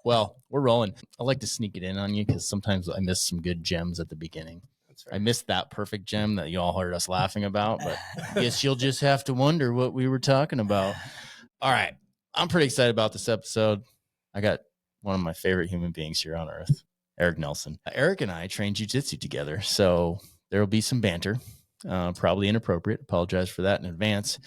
Well, we're rolling. I like to sneak it in on you because sometimes I miss some good gems at the beginning. That's right. I missed that perfect gem that you all heard us laughing about, but I guess you'll just have to wonder what we were talking about. All right. I'm pretty excited about this episode. I got one of my favorite human beings here on earth, Eric Nelson. Eric and I trained jiu-jitsu together, so there will be some banter, probably inappropriate. Apologize for that in advance,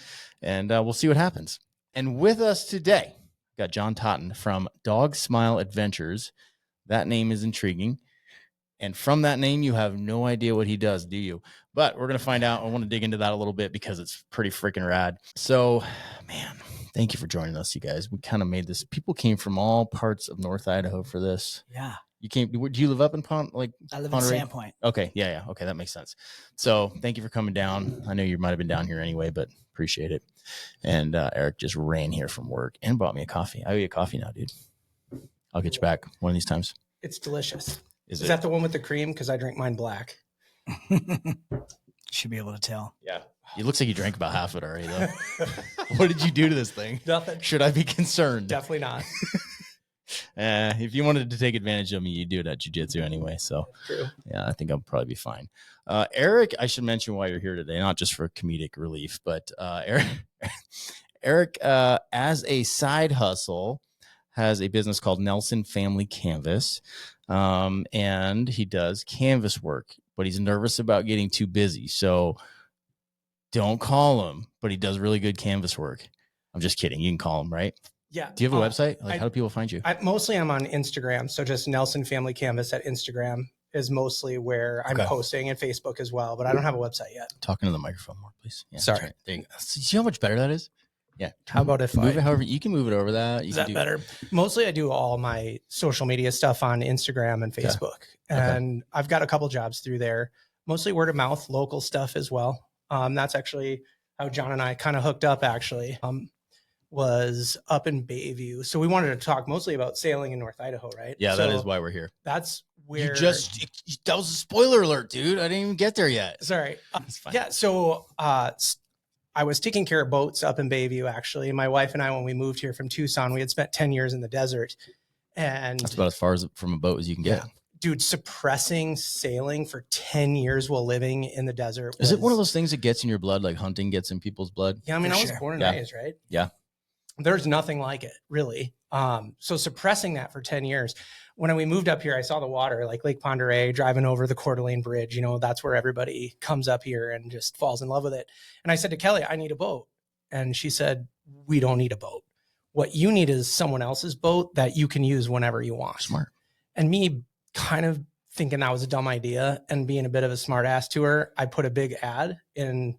and we'll see what happens. And with us today, got Jon Totten from Dogsmile Adventures. That name is intriguing. And from that name, you have no idea what he does, do you? But we're going to find out. I want to dig into that a little bit because it's pretty freaking rad. So, man, thank you for joining us, you guys. We kind of made this. People came from all parts of North Idaho for this. Yeah. You came. Do you live up in I live in Sandpoint. Okay. Yeah. Okay. That makes sense. So thank you for coming down. I know you might have been down here anyway, but appreciate it. And Eric just ran here from work and bought me a coffee. I owe you a coffee now, dude. I'll get you back one of these times. It's delicious. Is that the one with the cream? Because I drink mine black. Should be able to tell. Yeah. It looks like you drank about half of it already, though. What did you do to this thing? Nothing. Should I be concerned? Definitely not. If you wanted to take advantage of me, you do it at jiu-jitsu anyway. So, true. Yeah, I think I'll probably be fine. Eric, I should mention why you're here today, not just for comedic relief, but Eric, as a side hustle, has a business called Nelson Family Canvas. And he does canvas work, but he's nervous about getting too busy. So don't call him, but he does really good canvas work. I'm just kidding. You can call him, right? Yeah. Do you have a website? How do people find you? Mostly I'm on Instagram. So just Nelson Family Canvas at Instagram is mostly where I'm posting, and Facebook as well, but I don't have a website yet. Talking to the microphone more, please. Yeah, sorry. Right. There you go. See how much better that is? Yeah. How about if move it however you can move it over that? Is that better? Mostly I do all my social media stuff on Instagram and Facebook. And I've got a couple jobs through there, mostly word of mouth, local stuff as well. That's actually how Jon and I kind of hooked up actually, was up in Bayview. So we wanted to talk mostly about sailing in North Idaho, right? Yeah, that is why we're here. That's where that was a spoiler alert, dude. I didn't even get there yet. Sorry. Yeah. So, I was taking care of boats up in Bayview, actually. My wife and I, when we moved here from Tucson, we had spent 10 years in the desert. And that's about as far from a boat as you can get. Yeah. Dude, suppressing sailing for 10 years while living in the desert. Is it one of those things that gets in your blood, like hunting gets in people's blood? Yeah, I mean, I was born and raised, right? Yeah. There's nothing like it, really. So suppressing that for 10 years. When we moved up here, I saw the water, like Lake Pend Oreille, driving over the Coeur d'Alene Bridge. You know, that's where everybody comes up here and just falls in love with it. And I said to Kelly, I need a boat. And she said, we don't need a boat. What you need is someone else's boat that you can use whenever you want. Smart. And me kind of thinking that was a dumb idea and being a bit of a smart ass to her, I put a big ad in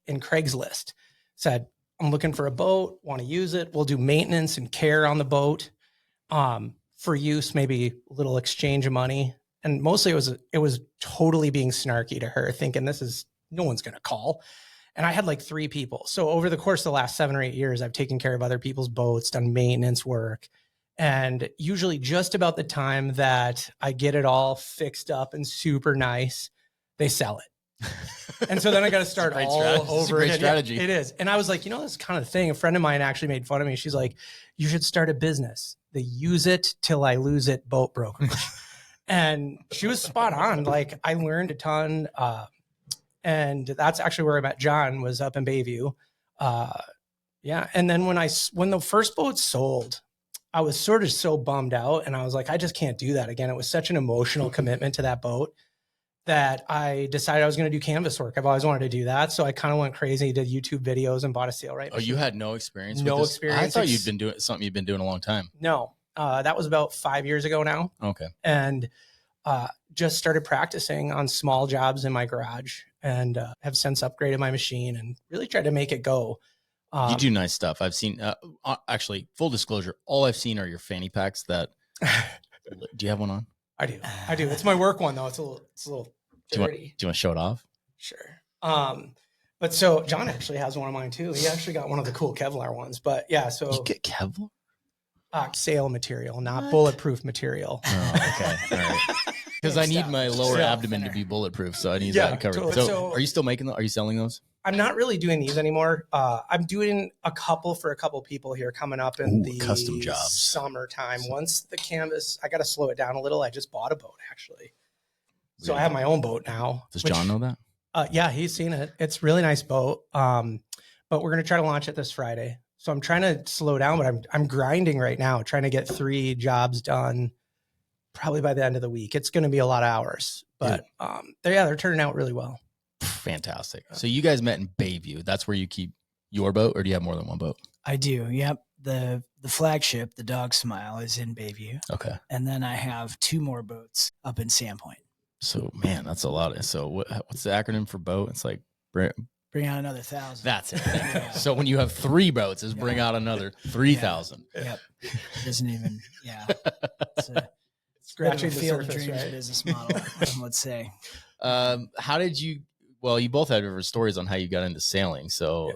Craigslist. Said, I'm looking for a boat, want to use it. We'll do maintenance and care on the boat. For use, maybe a little exchange of money. And mostly it was totally being snarky to her, thinking no one's going to call. And I had like 3 people. So over the course of the last 7 or 8 years, I've taken care of other people's boats, done maintenance work. And usually just about the time that I get it all fixed up and super nice, they sell it. And so then I got to start all over. Great strategy. Yeah, it is. And I was like, this kind of thing. A friend of mine actually made fun of me. She's like, you should start a business. The use it till I lose it boat brokerage. And she was spot on. Like I learned a ton. And that's actually where I met Jon, was up in Bayview. Yeah. And then when the first boat sold, I was sort of so bummed out, and I was like, I just can't do that again. It was such an emotional commitment to that boat that I decided I was going to do canvas work. I've always wanted to do that. So I kind of went crazy, did YouTube videos and bought a sailboat. Oh, you had no experience? No experience. I thought you'd been doing something you've been doing a long time. No, that was about 5 years ago now. Okay. And just started practicing on small jobs in my garage, and have since upgraded my machine and really tried to make it go. You do nice stuff. I've seen, actually, full disclosure, all I've seen are your fanny packs that, do you have one on? I do. It's my work one though. It's a little dirty. Do you want to show it off? Sure. But so Jon actually has one of mine too. He actually got one of the cool Kevlar ones, but yeah. So you get Kevlar? Sail material, not bulletproof material. Oh, okay. All right. Because I need my lower abdomen to be bulletproof, so I need that covered. Totally. So are you still making them? Are you selling those? I'm not really doing these anymore. I'm doing a couple for a couple people here coming up in the custom jobs. Summertime. Once the canvas, I got to slow it down a little. I just bought a boat actually. So I have my own boat now. Does John know that? Yeah, he's seen it. It's a really nice boat. But we're going to try to launch it this Friday. So I'm trying to slow down, but I'm grinding right now, trying to get 3 jobs done probably by the end of the week. It's going to be a lot of hours, but they're turning out really well. Fantastic. So you guys met in Bayview. That's where you keep your boat, or do you have more than one boat? I do. Yep. The flagship, the Dogsmile, is in Bayview. Okay. And then I have 2 more boats up in Sandpoint. So man, that's a lot. So what's the acronym for boat? It's like bring out another 1,000. That's it. Yeah. So when you have 3 boats, is bring out another 3,000. Yeah. Yep. It doesn't even. Yeah. It's a Scratching the field surface, of dreams right? business model. Let's say. How did you? Well, you both have different stories on how you got into sailing. So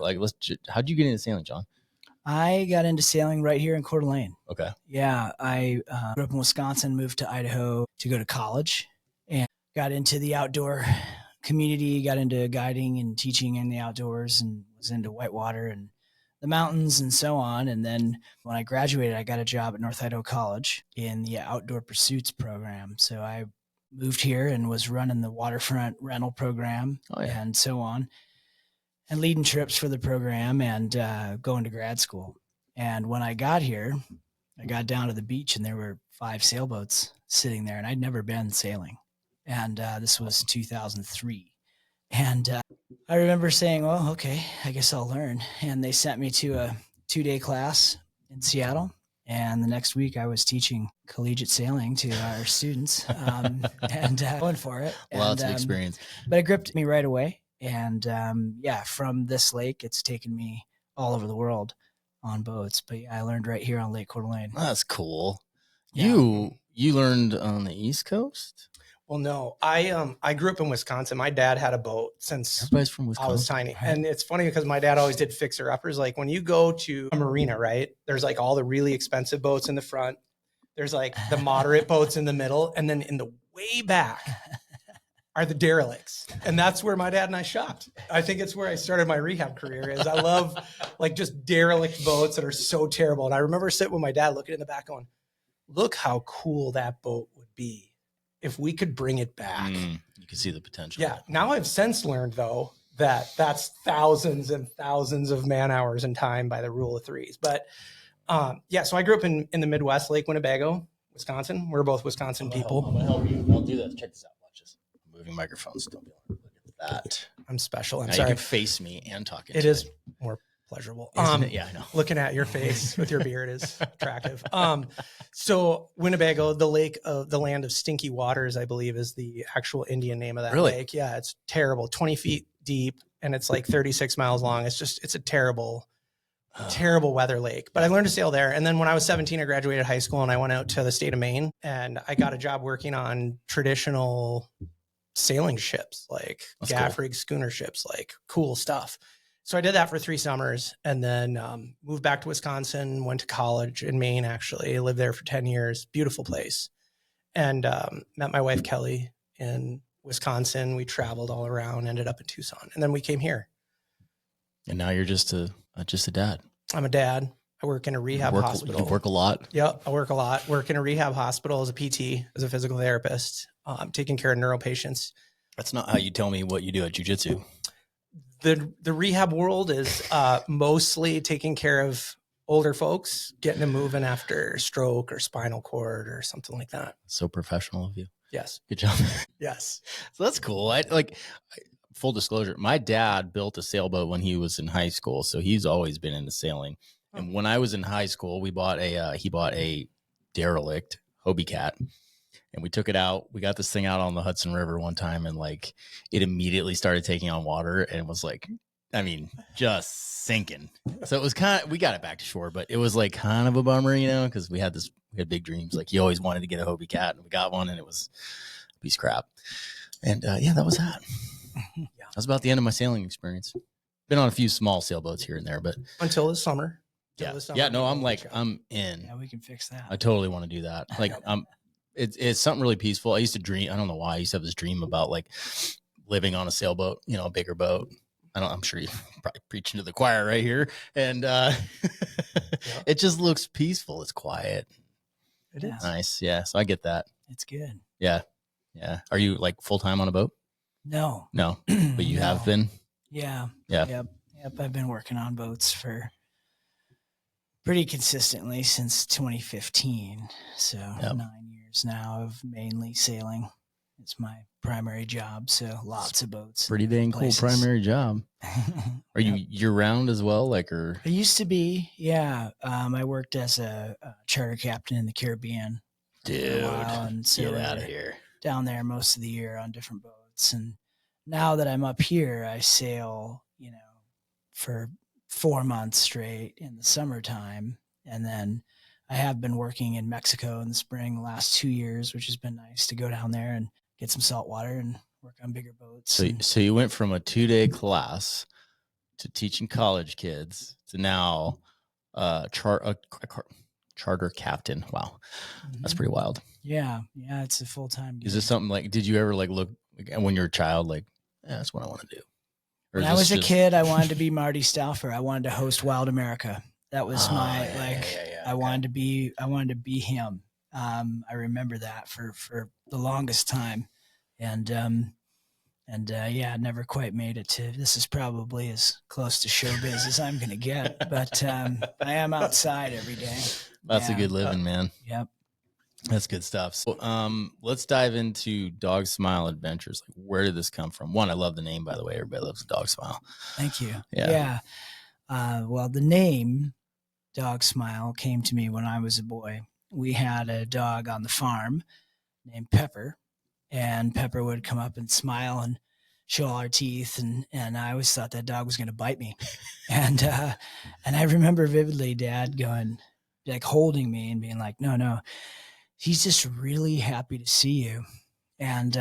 how'd you get into sailing, John? I got into sailing right here in Coeur d'Alene. Okay. Yeah, I grew up in Wisconsin, moved to Idaho to go to college, and got into the outdoor community, got into guiding and teaching in the outdoors, and was into whitewater and the mountains and so on. And then when I graduated, I got a job at North Idaho College in the outdoor pursuits program. So I moved here and was running the waterfront rental program and so on, and leading trips for the program and going to grad school. And when I got here, I got down to the beach and there were 5 sailboats sitting there, and I'd never been sailing. And this was 2003. And I remember saying, well, okay, I guess I'll learn. And they sent me to a 2-day class in Seattle. And the next week I was teaching collegiate sailing to our students and going for it. Lots of experience. But it gripped me right away. And from this lake, it's taken me all over the world on boats. But yeah, I learned right here on Lake Coeur d'Alene. That's cool. Yeah. You learned on the East Coast? Well, no, I grew up in Wisconsin. My dad had a boat since Everybody's from Wisconsin. I was tiny. And it's funny because my dad always did fixer uppers. Like when you go to a marina, right, there's like all the really expensive boats in the front. There's like the moderate boats in the middle. And then in the way back are the derelicts. And that's where my dad and I shopped. I think it's where I started my rehab career. Is I love like just derelict boats that are so terrible. And I remember sitting with my dad looking in the back going, look how cool that boat would be if we could bring it back. You can see the potential. Yeah. Now I've since learned though, that's thousands and thousands of man hours and time by the rule of 3s. But so I grew up in the Midwest, Lake Winnebago, Wisconsin. We're both Wisconsin people. I'm gonna help you. I'll do that. Check this out. Watch this. I'm moving microphones. Don't be able to look at that. I'm special. I'm now sorry. You can face me and talk into it. Is more pleasurable. Isn't it? Yeah, I know. Looking at your face with your beard is attractive. So Winnebago, the lake of the land of stinky waters, I believe is the actual Indian name of that lake. Yeah, it's terrible. 20 feet deep and it's like 36 miles long. It's a terrible weather lake. But I learned to sail there. And then when I was 17, I graduated high school and I went out to the state of Maine and I got a job working on traditional sailing ships, like gaff rig schooner ships, like cool stuff. So I did that for 3 summers and then moved back to Wisconsin, went to college in Maine, actually. I lived there for 10 years. Beautiful place. And met my wife, Kelly, in Wisconsin. We traveled all around, ended up in Tucson. And then we came here. And now you're just a dad. I'm a dad. I work in a rehab hospital. You work a lot? Yep, I work a lot. Work in a rehab hospital as a PT, as a physical therapist. I'm taking care of neuro patients. That's not how you tell me what you do at jiu-jitsu. The rehab world is mostly taking care of older folks, getting them moving after stroke or spinal cord or something like that. So professional of you. Yes. Good job. Yes. So that's cool. Full disclosure, my dad built a sailboat when he was in high school. So he's always been into sailing. And when I was in high school, he bought a derelict Hobie Cat. And we took it out. We got this thing out on the Hudson River one time and it immediately started taking on water and was just sinking. So it was we got it back to shore, but it was kind of a bummer, because we had big dreams. He always wanted to get a Hobie Cat and we got one and it was a piece of crap. And that was that. That was about the end of my sailing experience. Been on a few small sailboats here and there, but until this summer. No, I'm in. Yeah, we can fix that. I totally want to do that. It's something really peaceful. I used to dream. I don't know why. I used to have this dream about living on a sailboat, a bigger boat. I'm sure you're probably preaching to the choir right here. And it just looks peaceful. It's quiet. It is nice. Yeah. So I get that. It's good. Yeah. Yeah. Are you like full time on a boat? No, But you have been? Yeah. Yeah. Yep. I've been working on boats for pretty consistently since 2015. So 9 years now of mainly sailing. It's my primary job. So lots of boats. Pretty dang cool primary job. Are you year round as well? Like, or I used to be, yeah. I worked as a charter captain in the Caribbean. Dude, for a while, and so get out of here. Down there most of the year on different boats. And now that I'm up here, I sail, for 4 months straight in the summertime. And then I have been working in Mexico in the spring the last 2 years, which has been nice to go down there and get some salt water and work on bigger boats. So you went from a 2-day class to teaching college kids to now charter captain. Wow. That's pretty wild. Yeah. It's a full-time gig. Is this something like, did you ever like look when you're a child, like, that's what I want to do? When I was a kid, I wanted to be Marty Stauffer. I wanted to host Wild America. That was I wanted to be him. I remember that for the longest time. And never quite made it to, this is probably as close to showbiz as I'm going to get, but I am outside every day. That's a good living, man. Yep. That's good stuff. So, let's dive into Dogsmile Adventures. Like, where did this come from? One, I love the name, by the way. Everybody loves Dogsmile. Thank you. Yeah. Well, the name Dogsmile came to me when I was a boy. We had a dog on the farm named Pepper, and Pepper would come up and smile and show all her teeth. And I always thought that dog was going to bite me. And I remember vividly Dad going, like, holding me and being like, no, he's just really happy to see you. And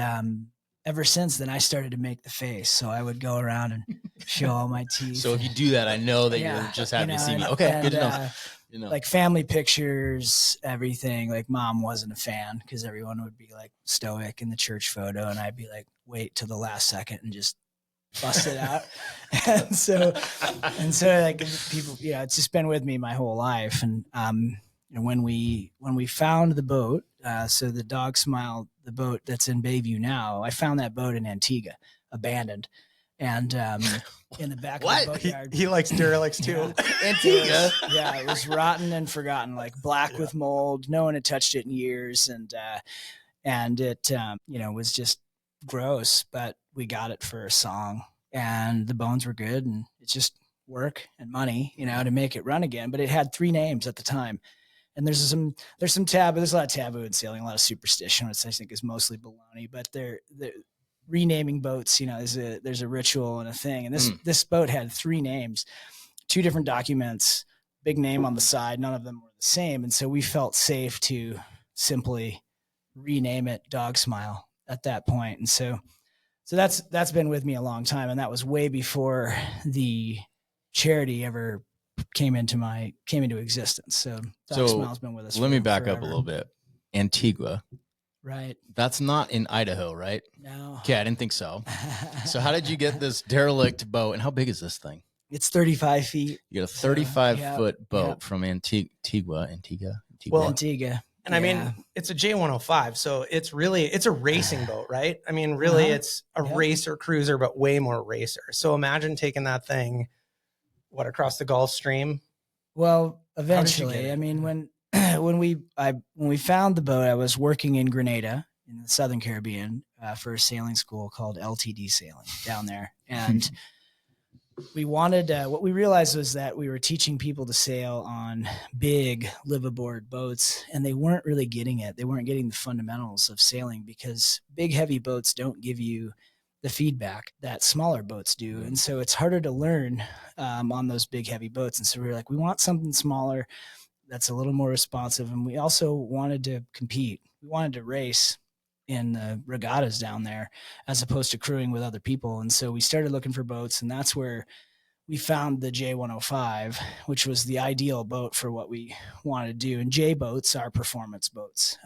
ever since then, I started to make the face. So I would go around and show all my teeth. So if you do that, I know that you're just happy to see me. Okay, good to know. Like family pictures, everything. Like Mom wasn't a fan because everyone would be like stoic in the church photo, and I'd be like, wait till the last second and just bust it out. and so like people, it's just been with me my whole life. And when we found the boat, so the Dogsmile, the boat that's in Bayview now, I found that boat in Antigua, abandoned. And in the back of the boatyard. He likes derelicts too. Antigua. It was rotten and forgotten, like black with mold. No one had touched it in years. And it, was just gross, but we got it for a song and the bones were good, and it's just work and money, to make it run again. But it had 3 names at the time. And there's some taboo. There's a lot of taboo in sailing, a lot of superstition, which I think is mostly baloney. But they're renaming boats. There's a ritual and a thing. And this boat had 3 names, 2 different documents, big name on the side. None of them were the same, and so we felt safe to simply rename it Dogsmile at that point. And so that's been with me a long time, and that was way before the charity ever came into existence. So Dogsmile's been with us. Let me back forever. up a little bit. Antigua. Right. That's not in Idaho, right? No. Okay, I didn't think so. So how did you get this derelict boat, and how big is this thing? It's 35 feet. You got a 35-foot boat from Antigua. Well, Antigua. And I mean, it's a J105, so it's a racing boat, right? I mean, really, it's a racer cruiser, but way more racer. So imagine taking that thing, across the Gulf Stream? Well, eventually. I mean, when we found the boat, I was working in Grenada in the Southern Caribbean for a sailing school called LTD Sailing down there, and we wanted. What we realized was that we were teaching people to sail on big live-aboard boats, and they weren't really getting it. They weren't getting the fundamentals of sailing because big, heavy boats don't give you the feedback that smaller boats do. And so it's harder to learn on those big, heavy boats. And so we were like, we want something smaller that's a little more responsive. And we also wanted to compete. We wanted to race in the regattas down there as opposed to crewing with other people. And so we started looking for boats, and that's where we found the J105, which was the ideal boat for what we wanted to do. And J boats are performance boats.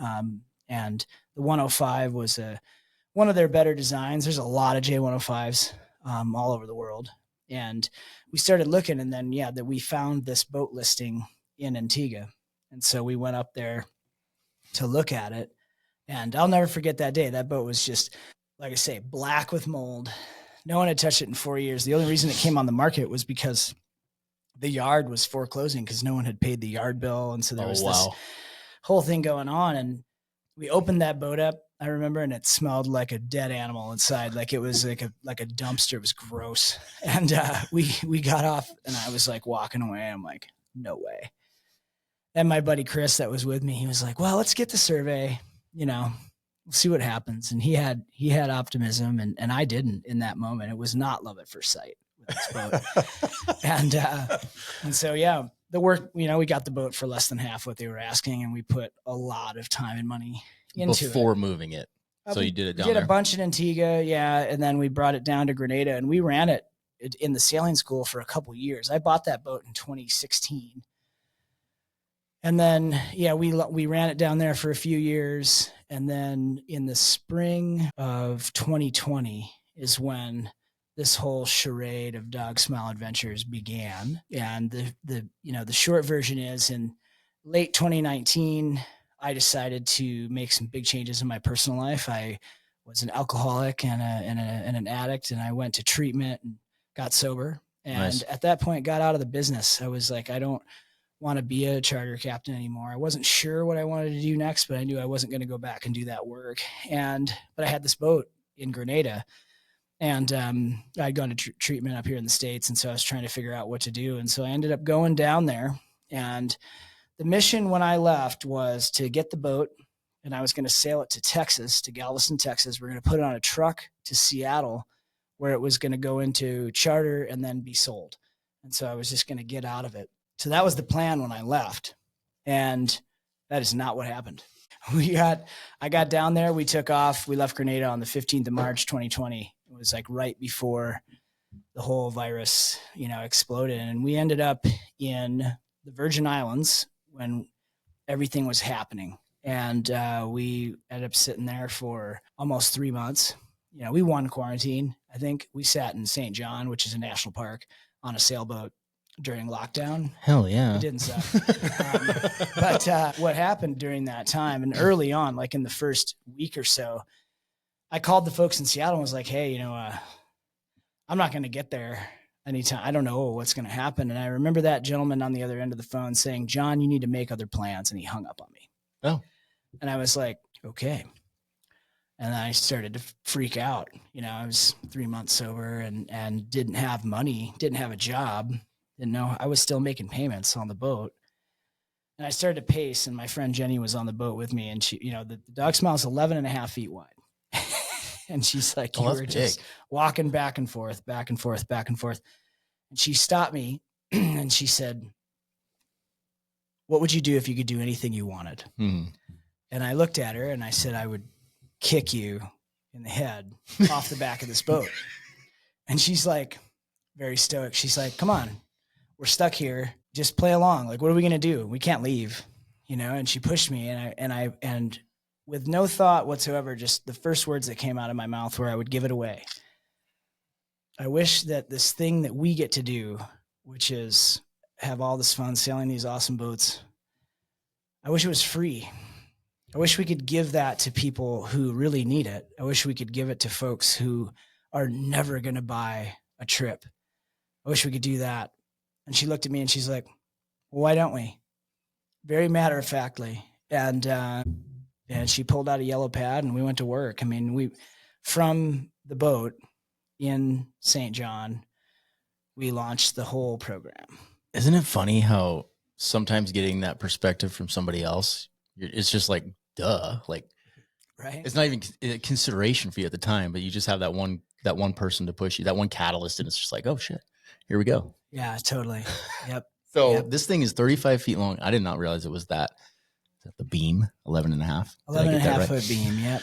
And the 105 was one of their better designs. There's a lot of J105s all over the world. And we started looking, and then, that we found this boat listing in Antigua. And so we went up there to look at it. And I'll never forget that day. That boat was just, like I say, black with mold. No one had touched it in 4 years. The only reason it came on the market was because the yard was foreclosing because no one had paid the yard bill. And so there was this whole thing going on. And we opened that boat up, I remember, and it smelled like a dead animal inside. Like it was like a dumpster. It was gross. And we got off, and I was like walking away. I'm like, no way. And my buddy Chris that was with me, he was like, well, let's get the survey, we'll see what happens. And he had optimism, and I didn't in that moment. It was not love at first sight with this boat. and so, the work, we got the boat for less than half what they were asking, and we put a lot of time and money into before moving it. So you did it down there? We did a bunch in Antigua. And then we brought it down to Grenada, and we ran it in the sailing school for a couple of years. I bought that boat in 2016. And then, we ran it down there for a few years. And then in the spring of 2020 is when this whole charade of Dogsmile Adventures began. And the short version is, in late 2019, I decided to make some big changes in my personal life. I was an alcoholic and an addict, and I went to treatment and got sober. And Nice. At that point, got out of the business. I was like, I don't want to be a charter captain anymore. I wasn't sure what I wanted to do next, but I knew I wasn't going to go back and do that work. But I had this boat in Grenada, and I'd gone to treatment up here in the States. And so I was trying to figure out what to do. And so I ended up going down there, and the mission when I left was to get the boat, and I was going to sail it to Texas, to Galveston, Texas. We're going to put it on a truck to Seattle, where it was going to go into charter and then be sold. And so I was just going to get out of it. So that was the plan when I left. And that is not what happened. I got down there, we took off, we left Grenada on the 15th of March, 2020. It was like right before the whole virus, exploded. And we ended up in the Virgin Islands when everything was happening. And we ended up sitting there for almost 3 months. We won quarantine. I think we sat in St. John, which is a national park, on a sailboat during lockdown. Hell yeah. It didn't suck. But what happened during that time, and early on, like in the first week or so, I called the folks in Seattle and was like, hey, I'm not going to get there anytime. I don't know what's going to happen. And I remember that gentleman on the other end of the phone saying, John, you need to make other plans. And he hung up on me. Oh. And I was like, okay. And I started to freak out. I was 3 months sober and didn't have money, didn't have a job. Didn't know I was still making payments on the boat. And I started to pace, and my friend Jenny was on the boat with me, and she, the Dogsmile is 11 and a half feet wide. And she's like, you were just walking back and forth, back and forth, back and forth. And she stopped me and she said, what would you do if you could do anything you wanted? Mm-hmm. And I looked at her and I said, I would kick you in the head off the back of this boat. And she's like, very stoic. She's like, come on, we're stuck here. Just play along. Like, what are we going to do? We can't leave, and she pushed me, and with no thought whatsoever, just the first words that came out of my mouth were, I would give it away. I wish that this thing that we get to do, which is have all this fun sailing these awesome boats, I wish it was free. I wish we could give that to people who really need it. I wish we could give it to folks who are never going to buy a trip. I wish we could do that. And she looked at me and she's like, well, why don't we? Very matter-of-factly. And she pulled out a yellow pad and we went to work. I mean, from the boat in St. John, we launched the whole program. Isn't it funny how sometimes getting that perspective from somebody else, it's just like, duh, like, right? It's not even a consideration for you at the time, but you just have that one person to push you, that one catalyst. And it's just like, oh shit, here we go. Yeah, totally. Yep. So This thing is 35 feet long. I did not realize it was that. Is that the beam? 11 and a half? 11 and a half foot beam. Yep.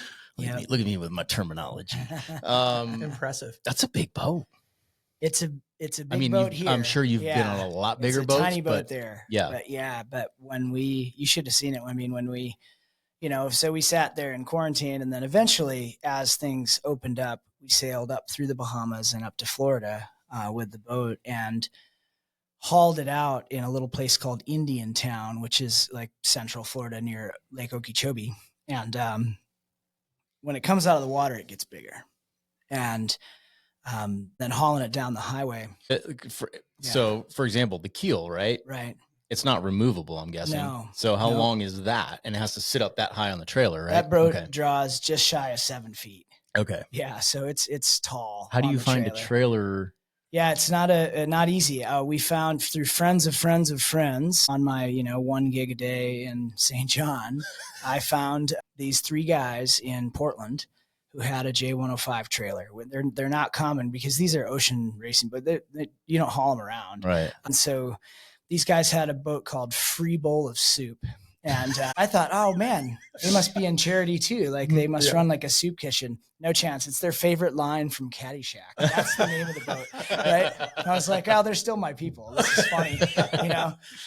Look at me with my terminology. Impressive. That's a big boat. It's a big boat here. I'm sure you've been on a lot bigger it's a boats. Tiny boat there. Yeah. But when you should have seen it. I mean, when we, so we sat there in quarantine, and then eventually as things opened up, we sailed up through the Bahamas and up to Florida. with the boat and hauled it out in a little place called Indian Town, which is like Central Florida near Lake Okeechobee. And when it comes out of the water, it gets bigger. And then hauling it down the highway. So, for example, the keel, right? Right. It's not removable, I'm guessing. No. So how long is that? And it has to sit up that high on the trailer, right? That boat draws just shy of 7 feet. Okay. Yeah, so it's tall. How do you find a trailer? Yeah, it's not easy. We found through friends of friends of friends on my 1 gig a day in St. John. I found these 3 guys in Portland who had a J105 trailer. They're not common because these are ocean racing, but you don't haul them around, right? And so these guys had a boat called Free Bowl of Soup. And I thought, oh man, they must be in charity too. Like they must run like a soup kitchen. No chance. It's their favorite line from Caddyshack. That's the name of the boat, right? And I was like, oh, they're still my people. This is funny.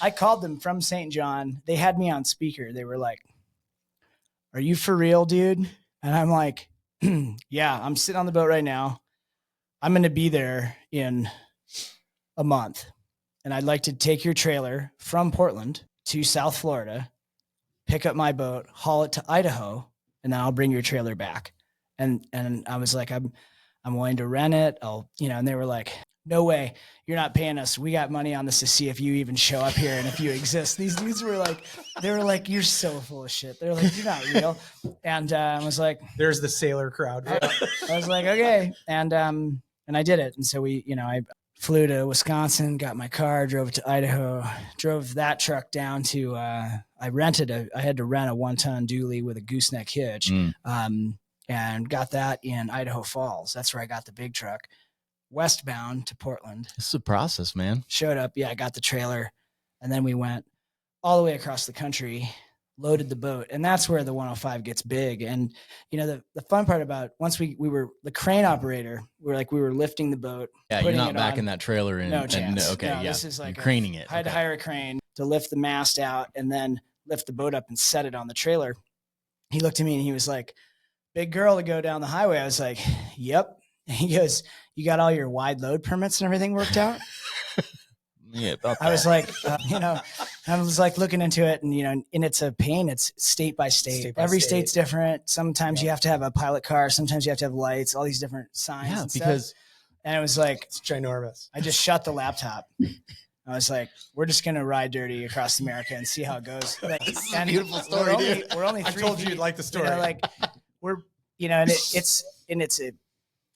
I called them from St. John. They had me on speaker. They were like, are you for real, dude? And I'm like, yeah, I'm sitting on the boat right now. I'm going to be there in a month. And I'd like to take your trailer from Portland to South Florida, pick up my boat, haul it to Idaho, and then I'll bring your trailer back. And I was like, I'm willing to rent it. And they were like, no way, you're not paying us. We got money on this to see if you even show up here and if you exist. These dudes were like, you're so full of shit. They're like, you're not real. And I was like, there's the sailor crowd. I was like, okay. And I did it. And so I flew to Wisconsin, got my car, drove to Idaho, drove that truck down to, I had to rent a 1-ton dually with a gooseneck hitch, and got that in Idaho Falls. That's where I got the big truck, westbound to Portland. This is a process, man. Showed up. Yeah. I got the trailer, and then we went all the way across the country, loaded the boat. And that's where the 105 gets big. And, the fun part about once we were the crane operator, we were lifting the boat. Yeah. You're not back in that trailer. No chance. Okay. No, yeah. This is like you're craning it. I had to hire a crane to lift the mast out and then lift the boat up and set it on the trailer. He looked at me and he was like, big girl to go down the highway. I was like, yep. And he goes, you got all your wide load permits and everything worked out? Yeah, about that. I was like, I was like looking into it, and and it's a pain. It's state by state. Every state's different. Sometimes you have to have a pilot car. Sometimes you have to have lights. All these different signs. Yeah, and because and it was like it's ginormous. I just shut the laptop. I was like, we're just gonna ride dirty across America and see how it goes. It's a beautiful story, dude. We're only 3 I told feet, you you'd like the story.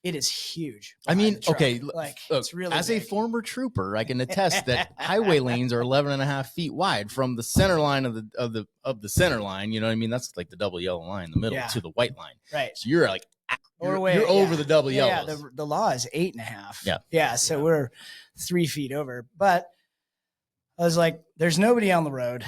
It is huge. I mean, okay, like look, it's really as big. a former trooper, I can attest that highway lanes are 11.5 feet wide from the center line of the center line. You know what I mean? That's like the double yellow line in the middle to the white line. Right. So you're like, you're over the double yellows. Yeah, the law is 8.5. Yeah. Yeah. So we're 3 feet over. But I was like, there's nobody on the road.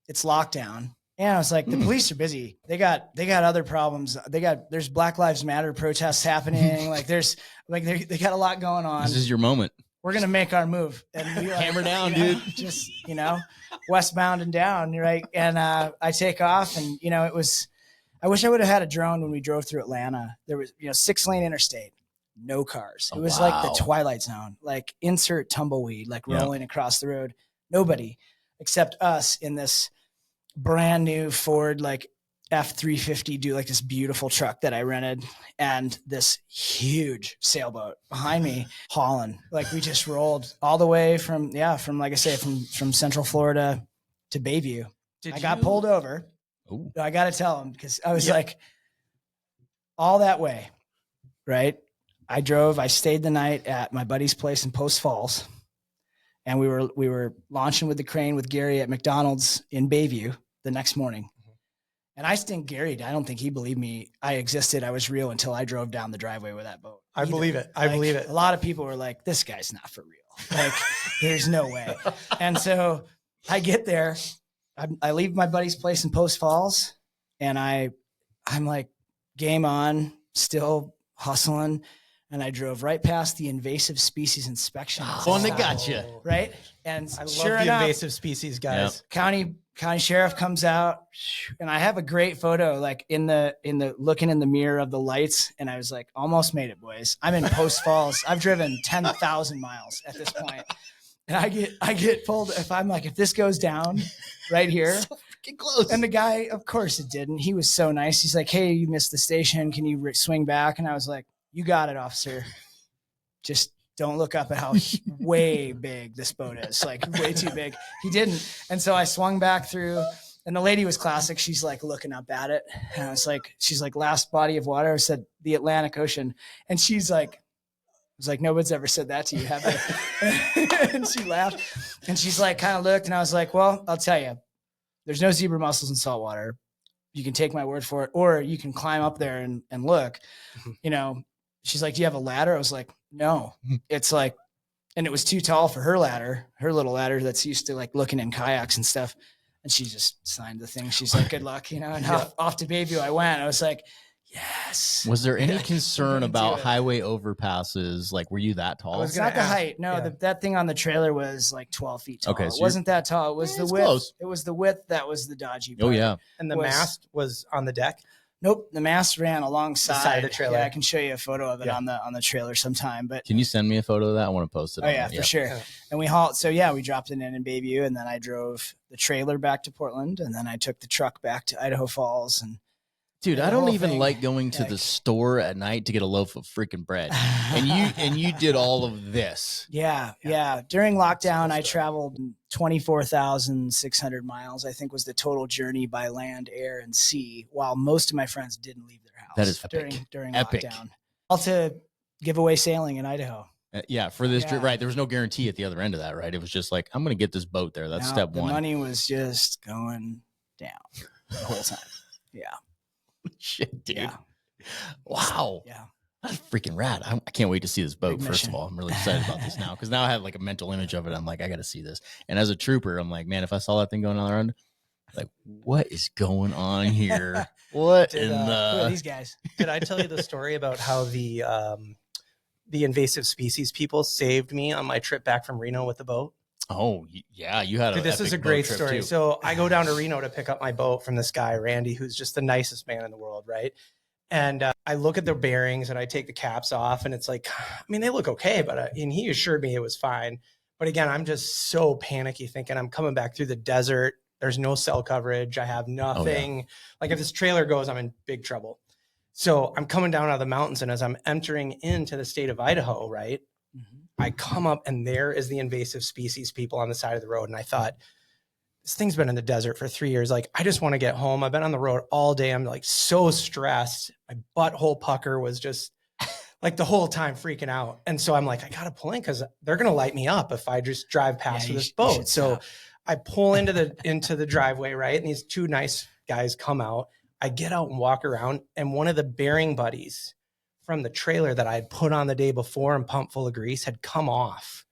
It's lockdown. And I was like, the police are busy. They got other problems. There's Black Lives Matter protests happening. They got a lot going on. This is your moment. We're going to make our move. And we hammer down, dude. Just, westbound and down. Right. And I take off, and, I wish I would have had a drone when we drove through Atlanta. There was, 6-lane interstate, no cars. It was like the Twilight Zone, like insert tumbleweed, like rolling across the road. Nobody except us in this brand new Ford, like F-350, do like this beautiful truck that I rented, and this huge sailboat behind me hauling. Like we just rolled all the way from like I say, from Central Florida to Bayview. I got pulled over. Ooh. I got to tell him, because I was like, all that way, right? I stayed the night at my buddy's place in Post Falls, and we were launching with the crane with Gary at McDonald's in Bayview the next morning. And I think Gary, I don't think he believed me. I existed. I was real until I drove down the driveway with that boat. I believe it. I believe it. A lot of people were like, this guy's not for real. Like, there's no way. And so I get there, I leave my buddy's place in Post Falls, and I'm like, game on, still hustling. And I drove right past the invasive species inspection. One that got you. Right. And I love sure the enough, invasive species guys. county County sheriff comes out, and I have a great photo, like in the looking in the mirror of the lights. And I was like, almost made it, boys. I'm in Post Falls. I've driven 10,000 miles at this point. And I get pulled. If this goes down right here, So freaking close. and the guy, of course it didn't. He was so nice. He's like, hey, you missed the station. Can you swing back? And I was like, you got it, officer. Just don't look up at how way big this boat is, like way too big. He didn't. And so I swung back through, and the lady was classic. She's like looking up at it. And I was like, she's like, last body of water. I said, the Atlantic Ocean. And she's like, I was like, nobody's ever said that to you, have they? And she laughed. And she's like, kind of looked. And I was like, well, I'll tell you, there's no zebra mussels in saltwater. You can take my word for it, or you can climb up there and look, you know. She's like, do you have a ladder? I was like, no. It's like, and it was too tall for her ladder, her little ladder that's used to like looking in kayaks and stuff. And she just signed the thing. She's like, good luck, you know, and off to Bayview I went. I was like, yes. Was there any concern about highway overpasses? Like, were you that tall? It was not the height. No, that thing on the trailer was like 12 feet tall. Okay, so it wasn't that tall. It was the width. Close. It was the width that was the dodgy part. Oh, yeah. And the mast was on the deck? Nope, the mast ran alongside the side of the trailer. Yeah, I can show you a photo of it on the trailer sometime. But can you send me a photo of that? I want to post it. Oh yeah, for sure. Yeah. And we hauled. So yeah, we dropped it in Bayview, and then I drove the trailer back to Portland, and then I took the truck back to Idaho Falls. And dude, I don't even like going to the store at night to get a loaf of freaking bread. And you did all of this. Yeah. During lockdown, I traveled 24,600 miles, I think was the total journey by land, air, and sea, while most of my friends didn't leave their house. That is epic. During epic. Lockdown. All to give away sailing in Idaho. Yeah, for this trip, right. There was no guarantee at the other end of that, right? It was just like, I'm going to get this boat there. That's step one. The money was just going down the whole time. Yeah. Shit, dude. Yeah. Wow. Yeah. That's freaking rad. I can't wait to see this boat, first of all. I'm really excited about this now because now I have like a mental image of it. I'm like, I got to see this. And as a trooper, I'm like, man, if I saw that thing going on around, like, what is going on here? What who are these guys? Did I tell you the story about how the invasive species people saved me on my trip back from Reno with the boat? Oh, yeah. You had this is a great story. Too. So I go down to Reno to pick up my boat from this guy, Randy, who's just the nicest man in the world, right? And I look at the bearings and I take the caps off and it's like, I mean, they look okay, but and he assured me it was fine. But again, I'm just so panicky thinking I'm coming back through the desert. There's no cell coverage. I have nothing. Oh, yeah. Like if this trailer goes, I'm in big trouble. So I'm coming down out of the mountains. And as I'm entering into the state of Idaho, right, I come up and there is the invasive species people on the side of the road. And I thought, this thing's been in the desert for 3 years. Like, I just want to get home. I've been on the road all day. I'm like so stressed. My butthole pucker was just like the whole time freaking out. And so I'm like, I got to pull in because they're going to light me up if I just drive past with this boat. So I pull into the driveway, right? And these two nice guys come out. I get out and walk around. And one of the bearing buddies from the trailer that I had put on the day before and pumped full of grease had come off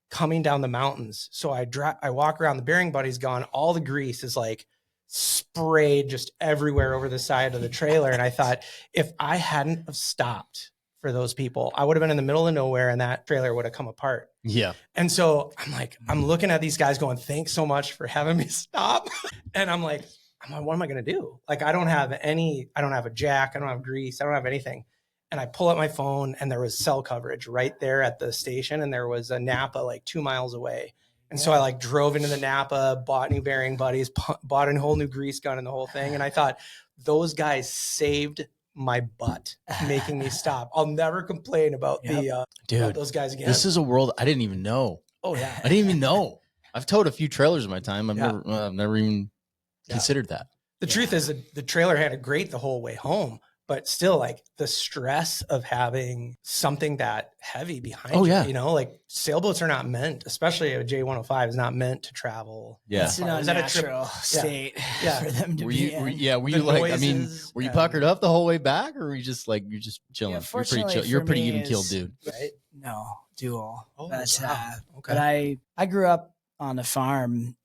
coming down the mountains. So I walk around, the bearing buddy's gone. All the grease is like sprayed just everywhere over the side of the trailer. And I thought, if I hadn't have stopped for those people, I would have been in the middle of nowhere and that trailer would have come apart. Yeah. And so I'm looking at these guys going, thanks so much for having me stop. And I'm like, what am I going to do? Like, I don't have a jack. I don't have grease. I don't have anything. And I pull out my phone and there was cell coverage right there at the station. And there was a Napa like 2 miles away. And so I like drove into the Napa, bought new bearing buddies, bought a whole new grease gun and the whole thing. And I thought, those guys saved my butt making me stop. I'll never complain about about those guys again. This is a world I didn't even know. Oh yeah. I didn't even know. I've towed a few trailers in my time. I've never even considered that. The truth is that the trailer had it great the whole way home. But still, like the stress of having something that heavy behind you, you know, like sailboats are not meant, especially a J105 is not meant to travel. Yeah. It's an unnatural state for them to be in. Were you like, noises, I mean, were you puckered up the whole way back or were you just like, you're just chilling? Yeah, you're pretty chill. You're a pretty even keeled dude. Right? No, dual. Oh, that's wow. Okay. But I grew up on a farm,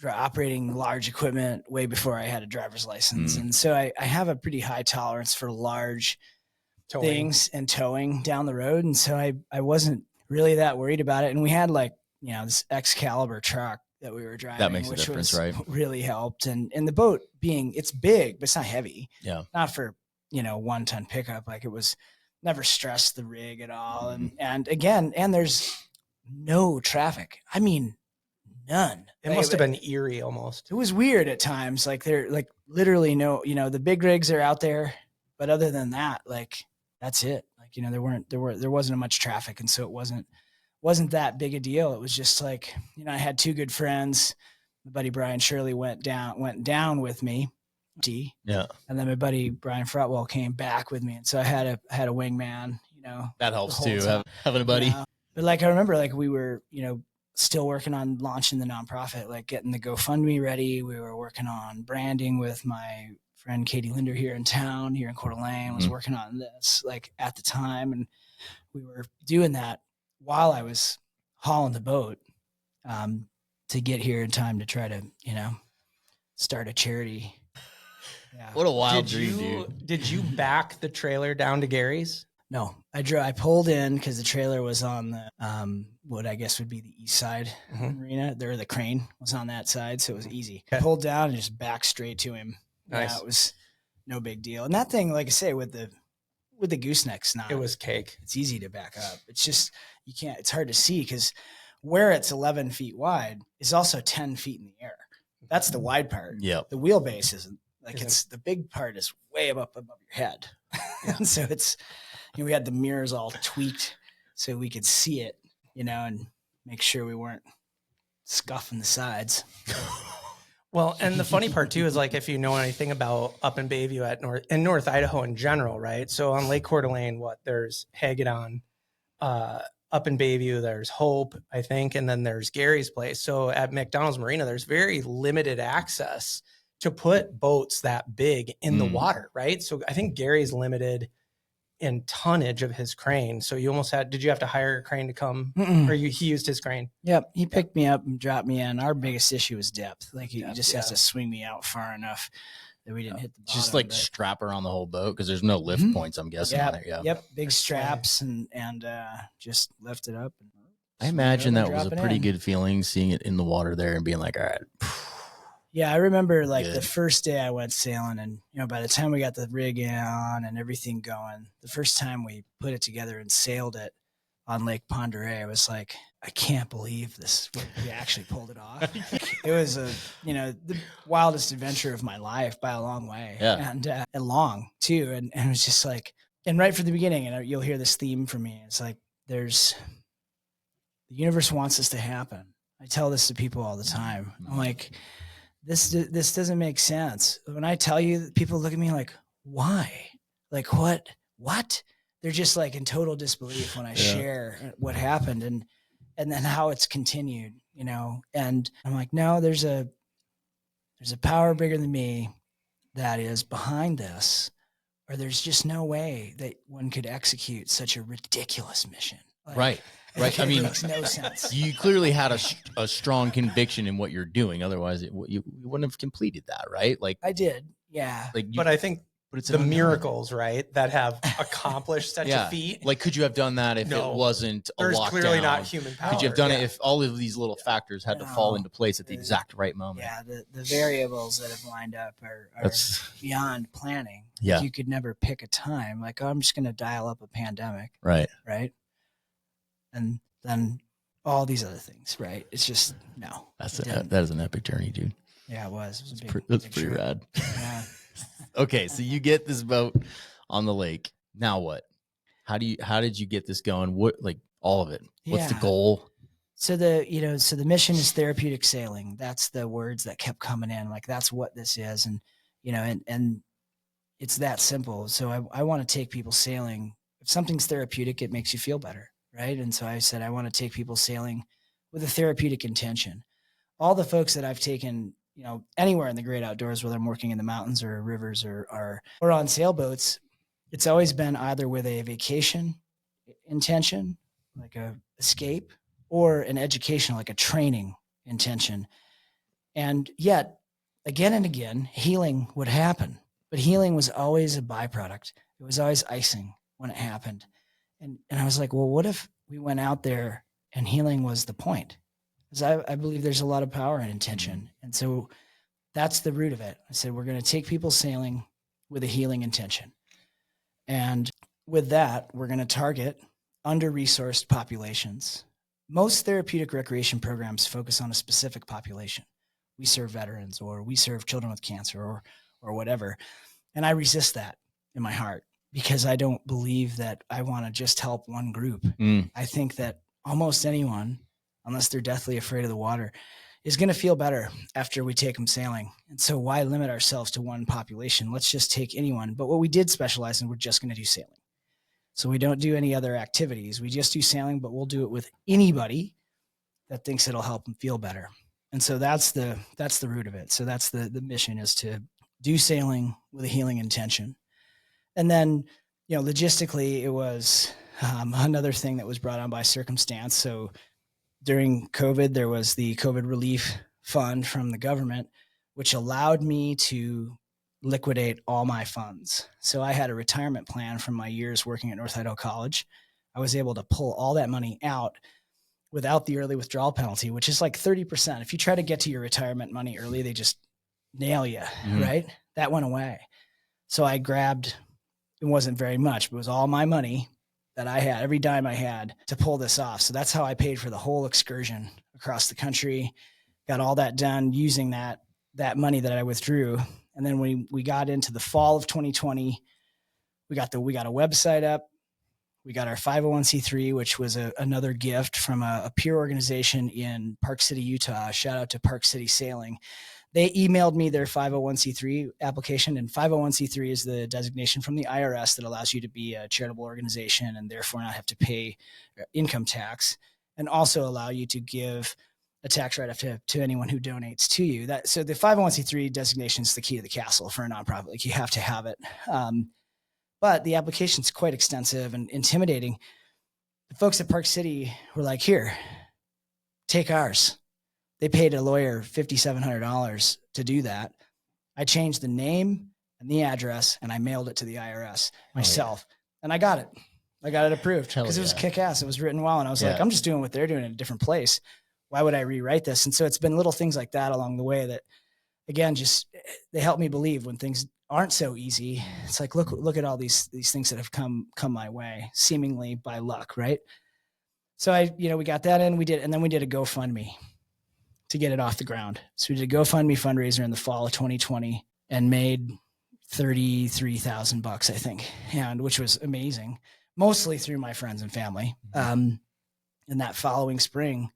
operating large equipment way before I had a driver's license. And so I have a pretty high tolerance for large things and towing down the road. And so I wasn't really that worried about it. And we had like, you know, this Excalibur truck that we were driving. That makes a which difference, right? Really helped. And the boat it's big, but it's not heavy. Yeah. Not for, 1 ton pickup. Like it was never stressed the rig at all. And again, there's no traffic. I mean, none. It must have been eerie almost. It was weird at times. Like they're like literally no, the big rigs are out there, but other than that, like that's it. Like, there wasn't much traffic. And so it wasn't that big a deal. It was just like, I had 2 good friends. My buddy Brian Shirley went down with me. Yeah. And then my buddy Brian Frotwell came back with me. And so I had a wingman, that helps too, having a buddy. But like, I remember like we were, still working on launching the nonprofit, like getting the GoFundMe ready. We were working on branding with my friend Katie Linder here in town, here in Coeur d'Alene, was working on this like at the time. And we were doing that while I was hauling the boat to get here in time to try to, start a charity. Yeah. What a wild dream, dude. Did you back the trailer down to Gary's? No, I pulled in because the trailer was on the, what I guess would be the east side marina. There, the crane was on that side. So it was easy. I pulled down and just backed straight to him. Nice. Yeah, it was no big deal. And that thing, like I say, with the gooseneck snot, It was cake. it's easy to back up. It's just, it's hard to see because where it's 11 feet wide is also 10 feet in the air. That's the wide part. Yep. The wheelbase isn't like it's the big part is way above your head. And so it's, we had the mirrors all tweaked so we could see it, and make sure we weren't scuffing the sides. Well, and the funny part too is like if you know anything about up in Bayview in North Idaho in general, right? So on Lake Coeur d'Alene, there's Hagedon, up in Bayview, there's Hope, I think, and then there's Gary's place. So at McDonald's Marina, there's very limited access to put boats that big in the water, right? So I think Gary's limited in tonnage of his crane. So you almost did you have to hire a crane to come or he used his crane? Yep. He picked me up and dropped me in. Our biggest issue is depth. Like he just has to swing me out far enough that we didn't hit the bottom. Just like strap around the whole boat because there's no lift points, I'm guessing. On there. Yeah. Yep. Big straps and just lift it up. And I imagine that was a pretty good feeling seeing it in the water there and being like, all right. Yeah, I remember like the first day I went sailing and, by the time we got the rig on and everything going, the first time we put it together and sailed it on Lake Ponderay, I was like, I can't believe this. We actually pulled it off. It was the wildest adventure of my life by a long way. Yeah. And long too. And it was just like, and right from the beginning, and you'll hear this theme from me. It's like, the universe wants this to happen. I tell this to people all the time. I'm like, this doesn't make sense. When I tell you, people look at me like, why? Like what? They're just like in total disbelief when I share what happened and then how it's continued, and I'm like, no, there's a power bigger than me that is behind this, or there's just no way that one could execute such a ridiculous mission. Like, Right. I mean, it makes no sense. You clearly had a strong conviction in what you're doing. Otherwise, you wouldn't have completed that, right? Like I did. Yeah. But I think it's the miracles, right, that have accomplished such a feat. Like, could you have done that if it wasn't a There's lockdown? clearly not human power. Could you have done it if all of these little factors had to fall into place at the exact right moment? Yeah, the variables that have lined up are beyond planning. Yeah. Like you could never pick a time. Like, I'm just going to dial up a pandemic. Right. And then all these other things, right? It's just, no. That is an epic journey, dude. Yeah, it was. It was That's pretty rad. Yeah. Okay, so you get this boat on the lake. Now what? How did you get this going? What, like, all of it? What's the goal? So the mission is therapeutic sailing. That's the words that kept coming in. Like, that's what this is. And, and it's that simple. So I want to take people sailing. If something's therapeutic, it makes you feel better. Right. And so I said, I want to take people sailing with a therapeutic intention. All the folks that I've taken, anywhere in the great outdoors, whether I'm working in the mountains or rivers or on sailboats, it's always been either with a vacation intention, like a escape, or an educational, like a training intention. And yet, again and again, healing would happen. But healing was always a byproduct. It was always icing when it happened. And I was like, well, what if we went out there and healing was the point? because I believe there's a lot of power in intention. And so that's the root of it. I said, we're going to take people sailing with a healing intention. And with that, we're going to target under-resourced populations. Most therapeutic recreation programs focus on a specific population. We serve veterans, or we serve children with cancer, or whatever. And I resist that in my heart, because I don't believe that I want to just help one group. I think that almost anyone, unless they're deathly afraid of the water, is going to feel better after we take them sailing. And so why limit ourselves to one population? Let's just take anyone. But what we did specialize in, we're just going to do sailing. So we don't do any other activities. We just do sailing, but we'll do it with anybody that thinks it'll help them feel better. And so that's the root of it. So that's the mission, is to do sailing with a healing intention. And then, logistically, it was another thing that was brought on by circumstance. So during COVID, there was the COVID relief fund from the government, which allowed me to liquidate all my funds. So I had a retirement plan from my years working at North Idaho College. I was able to pull all that money out without the early withdrawal penalty, which is like 30%. If you try to get to your retirement money early, they just nail you, right? That went away. So I grabbed, it wasn't very much, but it was all my money that I had, every dime I had, to pull this off. So that's how I paid for the whole excursion across the country, got all that done using that money that I withdrew. And then we got into the fall of 2020, we got a website up. We got our 501c3, which was another gift from a peer organization in Park City, Utah. Shout out to Park City Sailing. They emailed me their 501c3 application, and 501c3 is the designation from the IRS that allows you to be a charitable organization and therefore not have to pay income tax, and also allow you to give a tax write-off to anyone who donates to you. So the 501c3 designation is the key to the castle for a nonprofit. Like, you have to have it. But the application is quite extensive and intimidating. The folks at Park City were like, here, take ours. They paid a lawyer $5,700 to do that. I changed the name and the address, and I mailed it to the IRS myself. And I got it. I got it approved because it was kick-ass. It was written well. And I was like, I'm just doing what they're doing in a different place. Why would I rewrite this? And so it's been little things like that along the way that, again, just they help me believe when things aren't so easy. It's like, look at all these things that have come my way, seemingly by luck, right? So we got that in, and then we did a GoFundMe to get it off the ground. So we did a GoFundMe fundraiser in the fall of 2020 and made $33,000, I think, and which was amazing, mostly through my friends and family. And that following spring,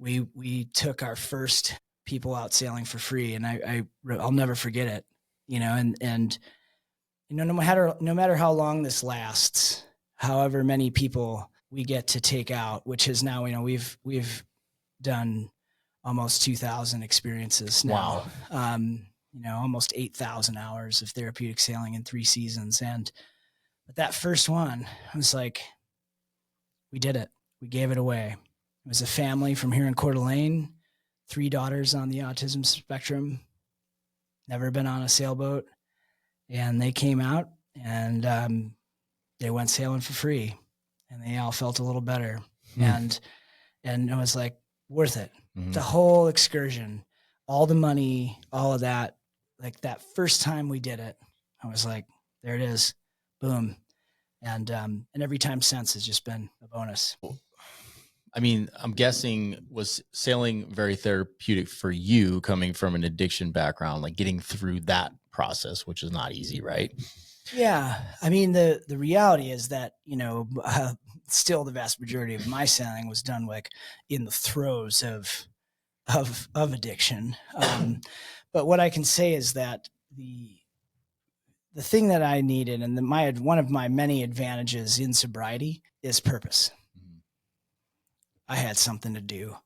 we took our first people out sailing for free, and I'll never forget it. And no matter how long this lasts, however many people we get to take out, which is now, we've done almost 2,000 experiences now. Wow. Almost 8,000 hours of therapeutic sailing in 3 seasons. But that first one, I was like, we did it. We gave it away. It was a family from here in Coeur d'Alene, 3 daughters on the autism spectrum, never been on a sailboat. And they came out and they went sailing for free, and they all felt a little better. And it was like worth it. The whole excursion, all the money, all of that. Like that first time we did it, I was like, there it is. Boom. And every time since has just been a bonus. I mean, I'm guessing, was sailing very therapeutic for you coming from an addiction background, like getting through that process, which is not easy, right? Yeah. I mean, the reality is that, still the vast majority of my sailing was done like in the throes of addiction. But what I can say is that the thing that I needed, and one of my many advantages in sobriety, is purpose. I had something to do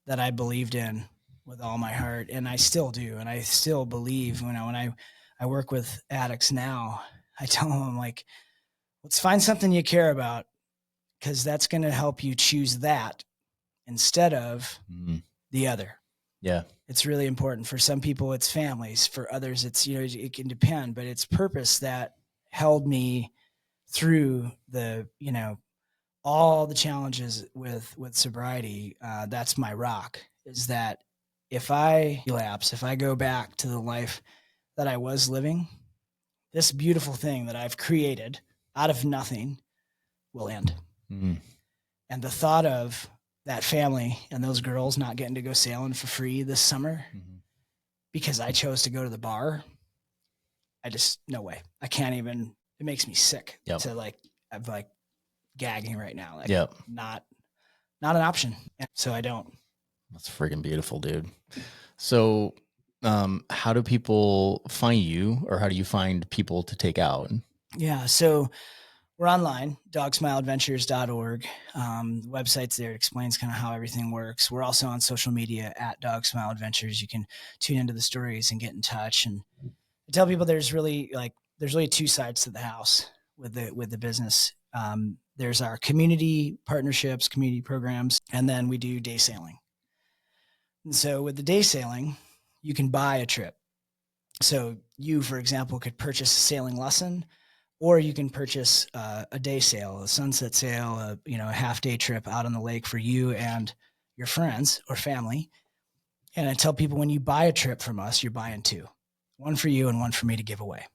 that I believed in with all my heart, and I still do. And I still believe, when I work with addicts now, I tell them, I'm like, let's find something you care about, because that's going to help you choose that instead of the other. Yeah. It's really important. For some people, it's families. For others, it's, it can depend, but it's purpose that held me through the, all the challenges with sobriety, that's my rock, is that if I relapse, if I go back to the life that I was living, this beautiful thing that I've created out of nothing will end. Mm. And the thought of that family and those girls not getting to go sailing for free this summer because I chose to go to the bar, no way. I can't even, it makes me sick to like, I'm like gagging right now. Like not an option. And so I don't. That's freaking beautiful, dude. So, how do people find you, or how do you find people to take out? Yeah. So we're online, dogsmileadventures.org. The website's there. It explains kind of how everything works. We're also on social media at Dogsmile Adventures. You can tune into the stories and get in touch. And I tell people there's really two sides to the house with the business. There's our community partnerships, community programs, and then we do day sailing. And so with the day sailing, you can buy a trip. So you, for example, could purchase a sailing lesson, or you can purchase a day sail, a sunset sail, a half day trip out on the lake for you and your friends or family. And I tell people, when you buy a trip from us, you're buying two, one for you and one for me to give away.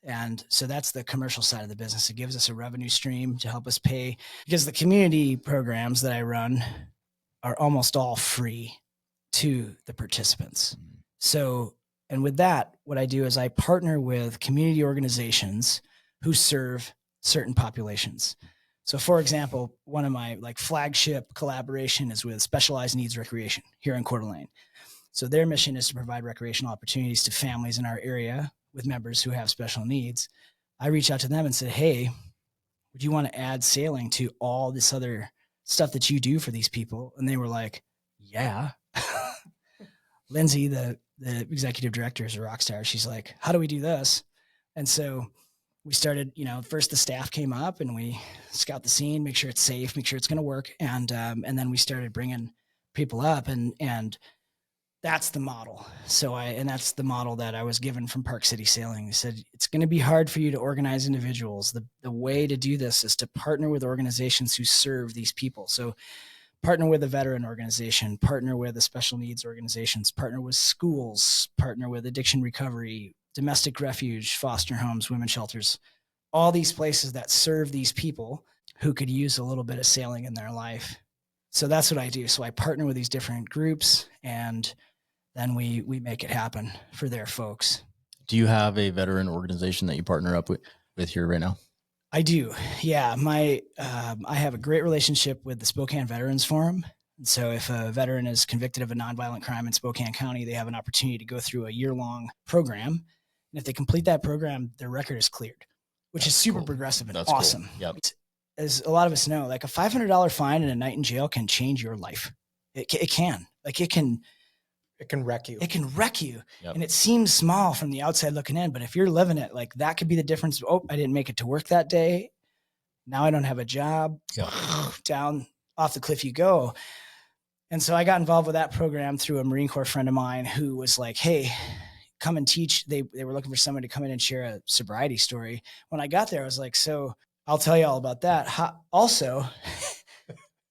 And so that's the commercial side of the business. It gives us a revenue stream to help us pay, because the community programs that I run are almost all free to the participants. So, and with that, what I do is I partner with community organizations who serve certain populations. So for example, one of my flagship collaboration is with Specialized Needs Recreation here in Coeur d'Alene. So their mission is to provide recreational opportunities to families in our area with members who have special needs. I reached out to them and said, hey, would you want to add sailing to all this other stuff that you do for these people? And they were like, yeah. Lindsay, the executive director, is a rock star. She's like, how do we do this? And so we started, first the staff came up and we scout the scene, make sure it's safe, make sure it's going to work. And then we started bringing people up and that's the model. And that's the model that I was given from Park City Sailing. They said, it's going to be hard for you to organize individuals. The way to do this is to partner with organizations who serve these people. So partner with a veteran organization, partner with the special needs organizations, partner with schools, partner with addiction recovery, domestic refuge, foster homes, women's shelters, all these places that serve these people who could use a little bit of sailing in their life. So that's what I do. So I partner with these different groups and then we make it happen for their folks. Do you have a veteran organization that you partner up with here right now? I do. Yeah. I have a great relationship with the Spokane Veterans Forum. And so if a veteran is convicted of a nonviolent crime in Spokane County, they have an opportunity to go through a year-long program. And if they complete that program, their record is cleared, which is super progressive and awesome. Cool. Yep. As a lot of us know, like a $500 fine and a night in jail can change your life. It can. It can wreck you. It can wreck you. Yep. And it seems small from the outside looking in, but if you're living it, like that could be the difference. Oh, I didn't make it to work that day. Now I don't have a job. Yep. Down off the cliff you go. And so I got involved with that program through a Marine Corps friend of mine who was like, hey, come and teach. They were looking for someone to come in and share a sobriety story. When I got there, I was like, so I'll tell you all about that. Also,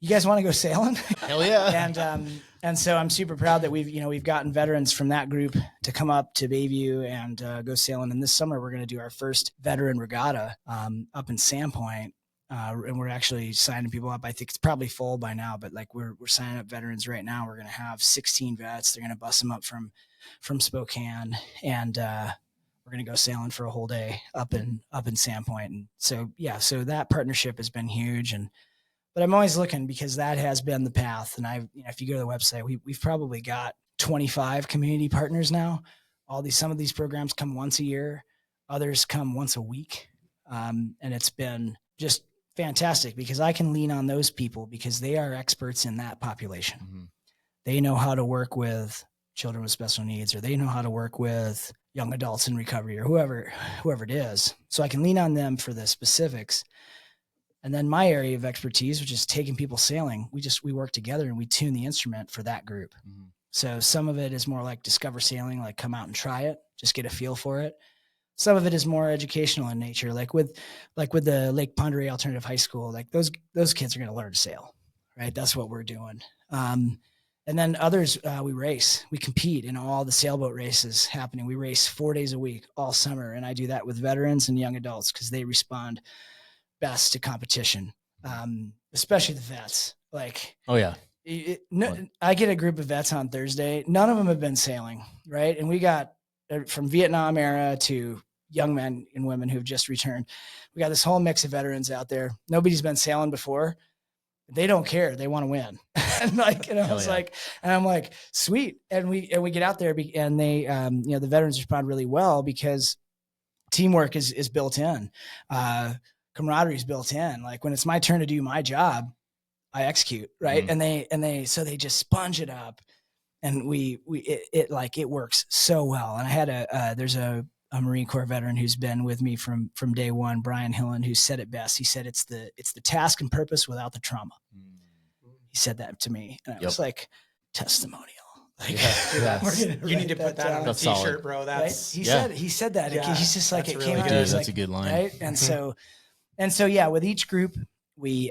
you guys want to go sailing? Hell yeah. And so I'm super proud that we've gotten veterans from that group to come up to Bayview and go sailing. And this summer we're going to do our first veteran regatta up in Sandpoint. And we're actually signing people up. I think it's probably full by now, but we're signing up veterans right now. We're going to have 16 vets. They're going to bus them up from Spokane, and we're going to go sailing for a whole day up in Sandpoint. And so, yeah, so that partnership has been huge. But I'm always looking, because that has been the path. And if you go to the website, we've probably got 25 community partners now. Some of these programs come once a year, others come once a week. And it's been just fantastic, because I can lean on those people because they are experts in that population. Mm-hmm. They know how to work with children with special needs, or they know how to work with young adults in recovery, or whoever it is. So I can lean on them for the specifics. And then my area of expertise, which is taking people sailing, we work together and we tune the instrument for that group. Mm-hmm. So some of it is more like discover sailing, like come out and try it, just get a feel for it. Some of it is more educational in nature, like with the Lake Pend Alternative High School, like those kids are going to learn to sail, right? That's what we're doing. And then others, we race, we compete in all the sailboat races happening. We race 4 days a week all summer. And I do that with veterans and young adults because they respond best to competition, especially the vets. Like, oh yeah, I get a group of vets on Thursday. None of them have been sailing, right? And we got from Vietnam era to young men and women who've just returned. We got this whole mix of veterans out there. Nobody's been sailing before. They don't care. They want to win. And I'm like, sweet. And we get out there and they, the veterans respond really well because teamwork is built in. Camaraderie is built in. Like when it's my turn to do my job, I execute. Right. Mm. So they just sponge it up and it works so well. And I had there's a Marine Corps veteran who's been with me from day one, Brian Hillen, who said it best. He said, it's the task and purpose without the trauma. He said that to me. And I was like, testimonial. Like, you need to put that on a t-shirt, solid. Bro. That's right? He said that. Yeah, he's just like, it really came out. Dude, that's a good line. Right. And so, yeah, with each group, we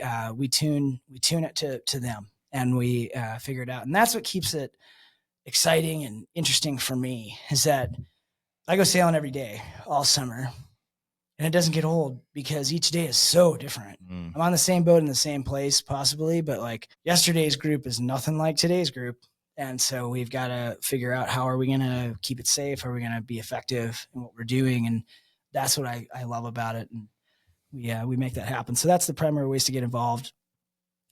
tune it to them and we figure it out. And that's what keeps it exciting and interesting for me is that I go sailing every day all summer and it doesn't get old because each day is so different. Mm. I'm on the same boat in the same place possibly, but like yesterday's group is nothing like today's group. And so we've got to figure out how are we going to keep it safe? How are we going to be effective in what we're doing? And that's what I love about it. And we make that happen. So that's the primary ways to get involved.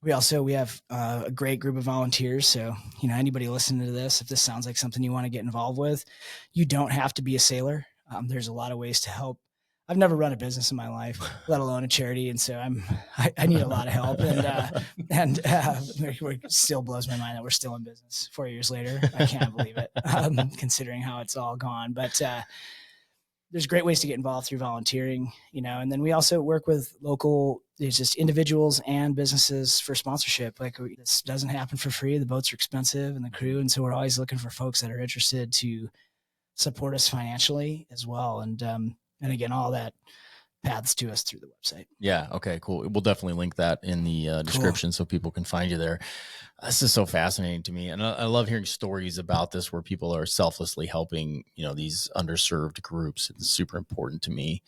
We have a great group of volunteers. So, anybody listening to this, if this sounds like something you want to get involved with, you don't have to be a sailor. There's a lot of ways to help. I've never run a business in my life, let alone a charity. And so I need a lot of help and it still blows my mind that we're still in business 4 years later. I can't believe it, considering how it's all gone, but, there's great ways to get involved through volunteering, and then we also work with local, there's just individuals and businesses for sponsorship. Like this doesn't happen for free. The boats are expensive and the crew. And so we're always looking for folks that are interested to support us financially as well. And again, all that paths to us through the website. Yeah. Okay, cool. We'll definitely link that in the description so people can find you there. This is so fascinating to me. And I love hearing stories about this where people are selflessly helping, these underserved groups. It's super important to me,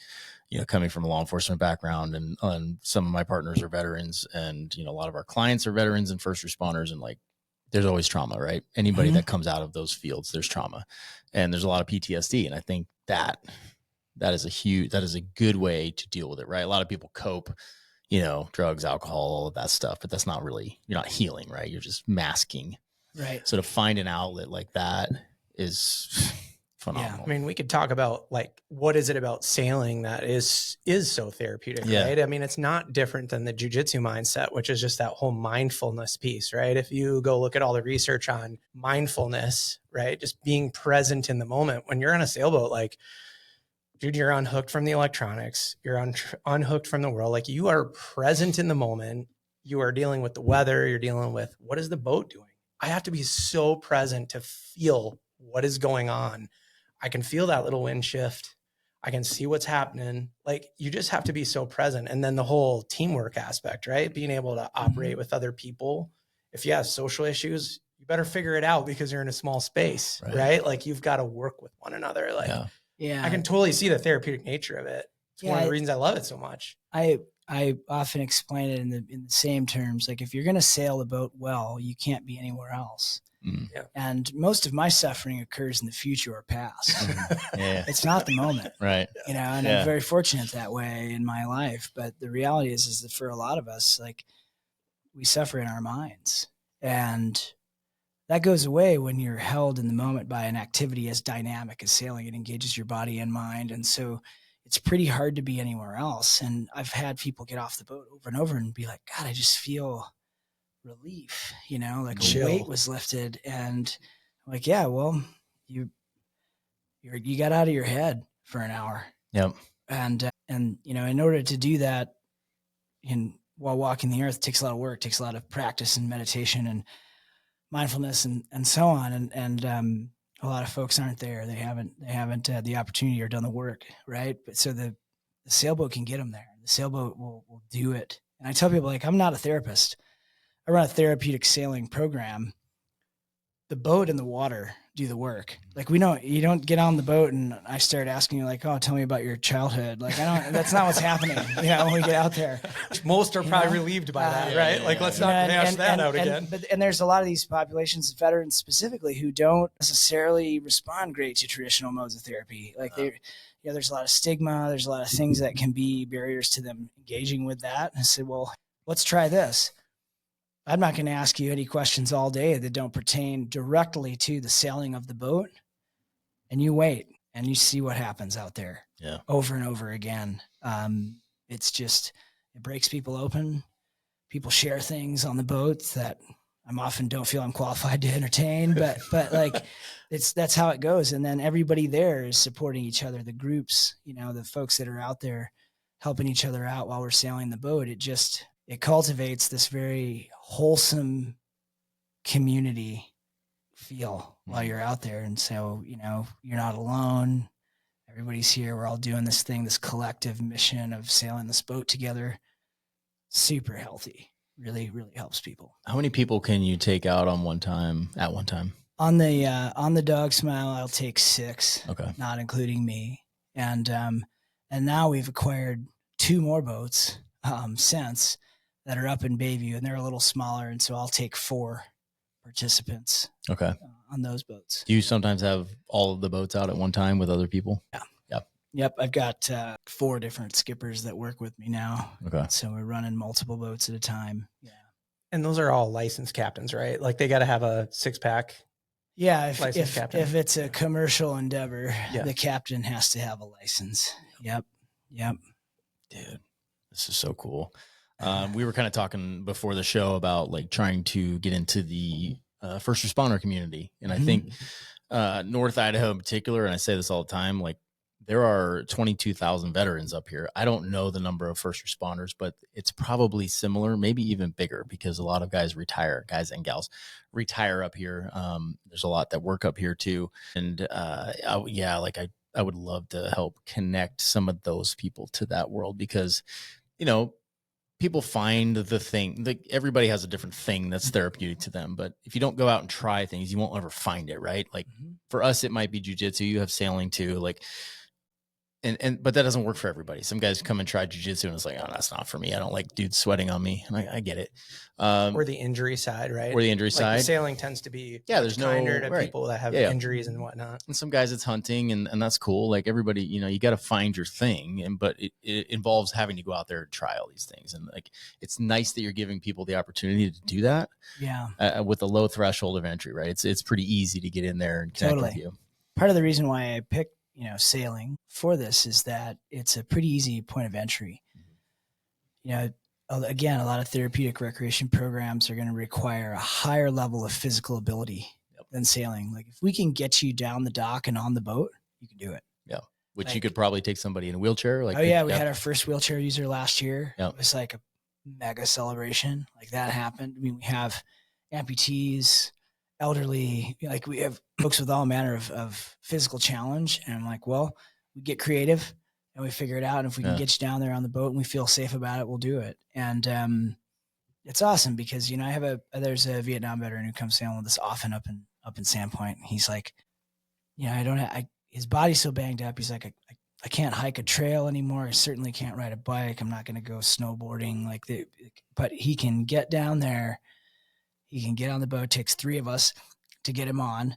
coming from a law enforcement background and some of my partners are veterans and, a lot of our clients are veterans and first responders and like, there's always trauma, right? Anybody that comes out of those fields, there's trauma and there's a lot of PTSD. And I think that is a good way to deal with it, right? A lot of people cope, drugs, alcohol, all of that stuff, but that's not really, you're not healing, right? You're just masking. Right. So to find an outlet like that is phenomenal. Yeah. I mean, we could talk about like, what is it about sailing that is so therapeutic, right? I mean, it's not different than the jujitsu mindset, which is just that whole mindfulness piece, right? If you go look at all the research on mindfulness, right? Just being present in the moment when you're on a sailboat, like, dude, you're unhooked from the electronics. You're unhooked from the world. Like you are present in the moment. You are dealing with the weather. You're dealing with what is the boat doing? I have to be so present to feel what is going on. I can feel that little wind shift. I can see what's happening. Like you just have to be so present. And then the whole teamwork aspect, right? Being able to operate with other people. If you have social issues, you better figure it out because you're in a small space, right? Like you've got to work with one another. Like, yeah, I can totally see the therapeutic nature of it. It's one of the reasons I love it so much. I often explain it in the same terms. Like if you're going to sail the boat well, you can't be anywhere else. Mm. Yeah. And most of my suffering occurs in the future or past. It's not the moment, right? And I'm very fortunate that way in my life. But the reality is that for a lot of us, like we suffer in our minds, and that goes away when you're held in the moment by an activity as dynamic as sailing. It engages your body and mind. And so it's pretty hard to be anywhere else. And I've had people get off the boat over and over and be like, God, I just feel relief, like a weight was lifted. And I'm like, yeah, well, you got out of your head for an hour. Yep. And in order to do that while walking the earth takes a lot of work, takes a lot of practice and meditation and mindfulness and so on. And a lot of folks aren't there. They haven't had the opportunity or done the work, right? But so the sailboat can get them there. The sailboat will do it. And I tell people, like, I'm not a therapist. I run a therapeutic sailing program. The boat and the water do the work. Like, you don't get on the boat and I start asking you, like, oh, tell me about your childhood. Like, that's not what's happening. When we get out there. Most are probably relieved by that, right? Like, let's not hash that out again. And there's a lot of these populations, veterans specifically, who don't necessarily respond great to traditional modes of therapy. Like, there's a lot of stigma. There's a lot of things that can be barriers to them engaging with that. And I said, well, let's try this. I'm not going to ask you any questions all day that don't pertain directly to the sailing of the boat. And you wait and you see what happens out there over and over again. It breaks people open. People share things on the boats that I'm often don't feel I'm qualified to entertain, but like that's how it goes. And then everybody there is supporting each other. The groups, the folks that are out there helping each other out while we're sailing the boat. It cultivates this very wholesome community feel while you're out there. And so, you're not alone. Everybody's here. We're all doing this thing, this collective mission of sailing this boat together. Super healthy. Really, really helps people. How many people can you take out at one time? On the Dogsmile, I'll take 6, okay, not including me. And now we've acquired 2 more boats since that are up in Bayview, and they're a little smaller. And so I'll take 4 participants. Okay. On those boats. Do you sometimes have all of the boats out at one time with other people? Yeah. Yep. I've got 4 different skippers that work with me now. Okay. So we're running multiple boats at a time. Yeah. And those are all licensed captains, right? Like, they got to have a 6-pack. Yeah. If it's a commercial endeavor, the captain has to have a license. Yep. Dude, this is so cool. We were kind of talking before the show about like trying to get into the first responder community. And I think North Idaho in particular, and I say this all the time, like, there are 22,000 veterans up here. I don't know the number of first responders, but it's probably similar, maybe even bigger, because a lot of guys and gals retire up here. There's a lot that work up here too. And I would love to help connect some of those people to that world, because, people find the thing, like, everybody has a different thing that's therapeutic to them. But if you don't go out and try things, you won't ever find it, right? Like, for us, it might be jujitsu. You have sailing too. Like, but that doesn't work for everybody. Some guys come and try jujitsu and it's like, oh, that's not for me. I don't like dudes sweating on me. And I get it. Or the injury side, right? The sailing tends to be there's kinder to people that have injuries and whatnot. And some guys it's hunting and that's cool. Like, everybody, you got to find your thing. But it involves having to go out there and try all these things. And like, it's nice that you're giving people the opportunity to do that. Yeah. With a low threshold of entry, right? It's pretty easy to get in there and connect with you. Part of the reason why I picked sailing for this is that it's a pretty easy point of entry. Again, a lot of therapeutic recreation programs are going to require a higher level of physical ability than sailing. Like, if we can get you down the dock and on the boat, you can do it. Yeah. Which you could probably take somebody in a wheelchair. Like, we had our first wheelchair user last year. Yep. It was like a mega celebration. Like, that happened. I mean, we have amputees, elderly, like, we have folks with all manner of physical challenge. And I'm like, well, we get creative and we figure it out. And if we can get you down there on the boat and we feel safe about it, we'll do it. And it's awesome because, there's a Vietnam veteran who comes sailing with us often up in Sandpoint. And he's like, his body's so banged up. He's like, I can't hike a trail anymore. I certainly can't ride a bike. I'm not going to go snowboarding but he can get down there. He can get on the boat. It takes 3 of us to get him on,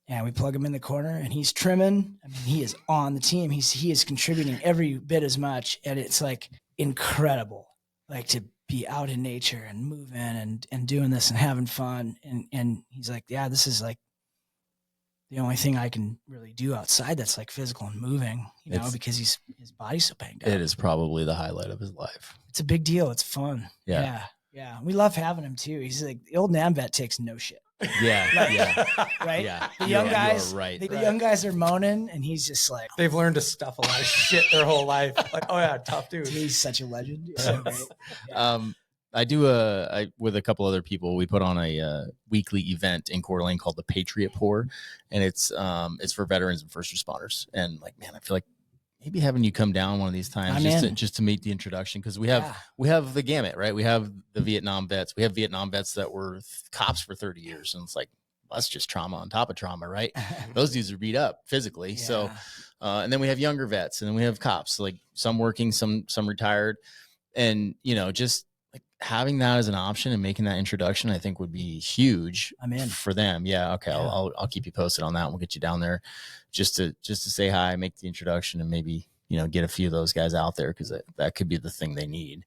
and we plug him in the corner and he's trimming. I mean, he is on the team. He is contributing every bit as much. And it's like incredible, like, to be out in nature and moving and doing this and having fun. And he's like, yeah, this is like the only thing I can really do outside that's like physical and moving, because his body's so banged up. It is probably the highlight of his life. It's a big deal. It's fun. Yeah. We love having him too. He's like, the old NAM vet takes no shit. Yeah. Right. Yeah. The young guys, right. The young guys are moaning, and he's just like, they've learned to stuff a lot of shit their whole life. Like, oh yeah, tough dude. He's such a legend. So great. Yeah. I do with a couple other people, we put on a weekly event in Coeur d'Alene called the Patriot Pour, and it's for veterans and first responders. And like, man, I feel like maybe having you come down one of these times just to meet the introduction, because we have the gamut, right? We have the Vietnam vets. We have Vietnam vets that were cops for 30 years, and it's like, that's just trauma on top of trauma, right? Those dudes are beat up physically. Yeah. So, and then we have younger vets, and then we have cops, like some working, some retired, and just like having that as an option and making that introduction, I think would be huge for them. Yeah. Okay. Yeah. I'll keep you posted on that. We'll get you down there just to say hi, make the introduction, and maybe, get a few of those guys out there, because that could be the thing they need.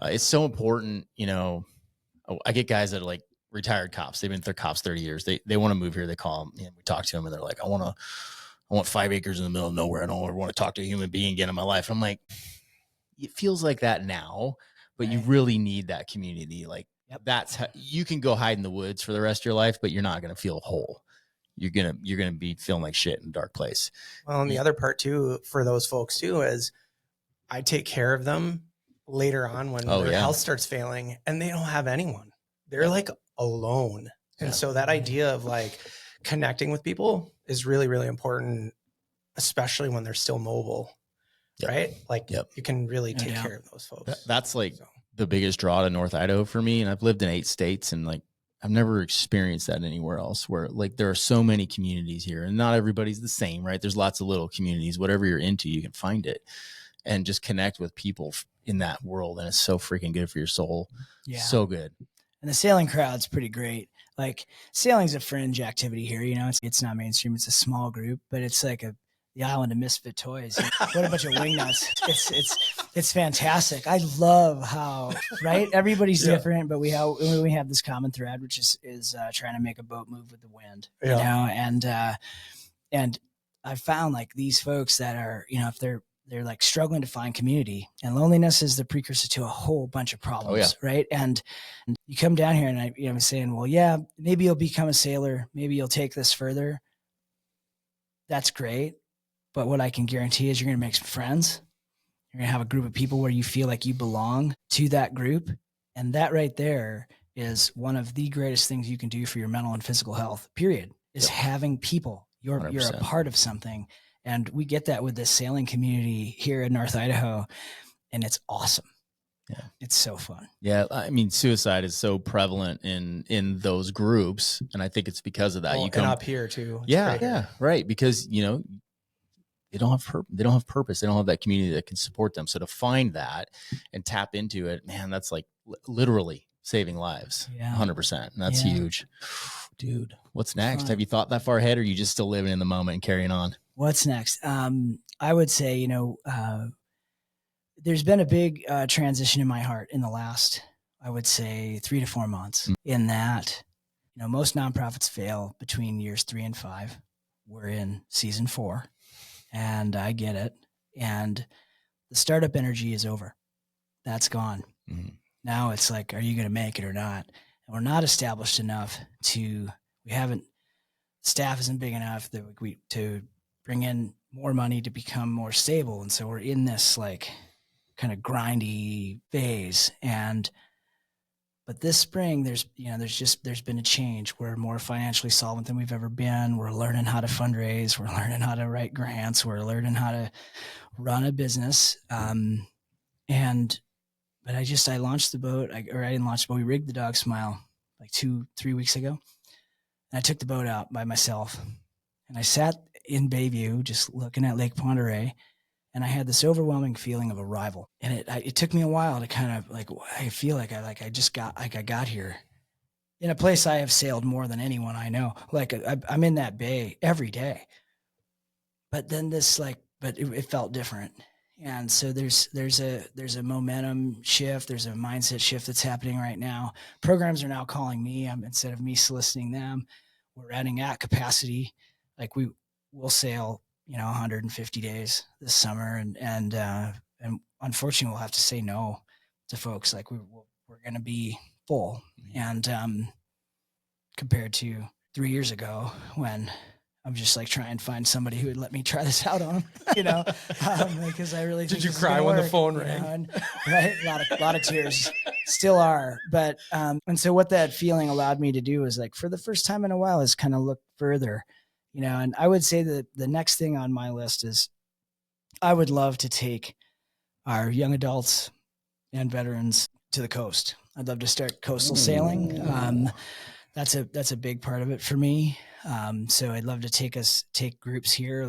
It's so important. I get guys that are like retired cops. They've been their cops 30 years. They want to move here. They call them, and we talk to them, and they're like, I want 5 acres in the middle of nowhere. I don't ever want to talk to a human being again in my life. I'm like, it feels like that now, but you really need that community. Like, that's how you can go hide in the woods for the rest of your life, but you're not going to feel whole. You're going to be feeling like shit in a dark place. Well, and the other part too, for those folks too, is I take care of them later on when their health starts failing and they don't have anyone. They're like alone. And so that idea of like connecting with people is really, really important, especially when they're still mobile. Right? Like you can really take care of those folks. That's like the biggest draw to North Idaho for me. And I've lived in 8 states, and like, I've never experienced that anywhere else, where like there are so many communities here, and not everybody's the same, right? There's lots of little communities. Whatever you're into, you can find it and just connect with people in that world. And it's so freaking good for your soul. Yeah. So good. And the sailing crowd's pretty great. Like, sailing's a fringe activity here. It's not mainstream. It's a small group, but it's like the island of misfit toys. What a bunch of wingnuts. It's fantastic. I love how, right? Everybody's different, but we have this common thread, which is trying to make a boat move with the wind, and I found like these folks that are, if they're like struggling to find community, and loneliness is the precursor to a whole bunch of problems. Right. And you come down here, and I'm saying, well, yeah, maybe you'll become a sailor. Maybe you'll take this further. That's great. But what I can guarantee is you're going to make some friends. You're going to have a group of people where you feel like you belong to that group. And that right there is one of the greatest things you can do for your mental and physical health, period, is having people. You're a part of something. And we get that with this sailing community here in North Idaho. And it's awesome. Yeah. It's so fun. Yeah. I mean, suicide is so prevalent in those groups. And I think it's because of that. Well, you come up here too. Yeah. Right. Because, they don't have purpose. They don't have that community that can support them. So to find that and tap into it, man, that's like literally saving lives. 100%. And that's huge. Dude, what's next? Have you thought that far ahead, or are you just still living in the moment and carrying on? What's next? I would say, there's been a big transition in my heart in the last, I would say, 3 to 4 months, in that, most nonprofits fail between years 3 and 5. We're in season 4. And I get it. And the startup energy is over. That's gone. Mm-hmm. Now it's like, are you going to make it or not? And we're not established enough staff isn't big enough to bring in more money to become more stable. And so we're in this like kind of grindy phase. But this spring, there's been a change. We're more financially solvent than we've ever been. We're learning how to fundraise. We're learning how to write grants. We're learning how to run a business. But I launched the boat. I didn't launch the boat. We rigged the Dogsmile like 2-3 weeks ago. And I took the boat out by myself. And I sat in Bayview just looking at Lake Ponderay. And I had this overwhelming feeling of arrival. And it took me a while to kind of like, I feel like I got here in a place I have sailed more than anyone I know. Like I'm in that bay every day. But then it felt different. And so there's a momentum shift. There's a mindset shift that's happening right now. Programs are now calling me instead of me soliciting them. We're adding at capacity. Like we'll sail 150 days this summer. And unfortunately we'll have to say no to folks. Like we're going to be full. And, compared to 3 years ago when I'm just like trying to find somebody who would let me try this out on, because I really Did think you this is cry gonna when the work, phone you know, rang? and, right, a lot of tears, still are. But and so what that feeling allowed me to do is like for the first time in a while is kind of look further, and I would say that the next thing on my list is I would love to take our young adults and veterans to the coast. I'd love to start coastal sailing. That's a big part of it for me. So I'd love to take groups here,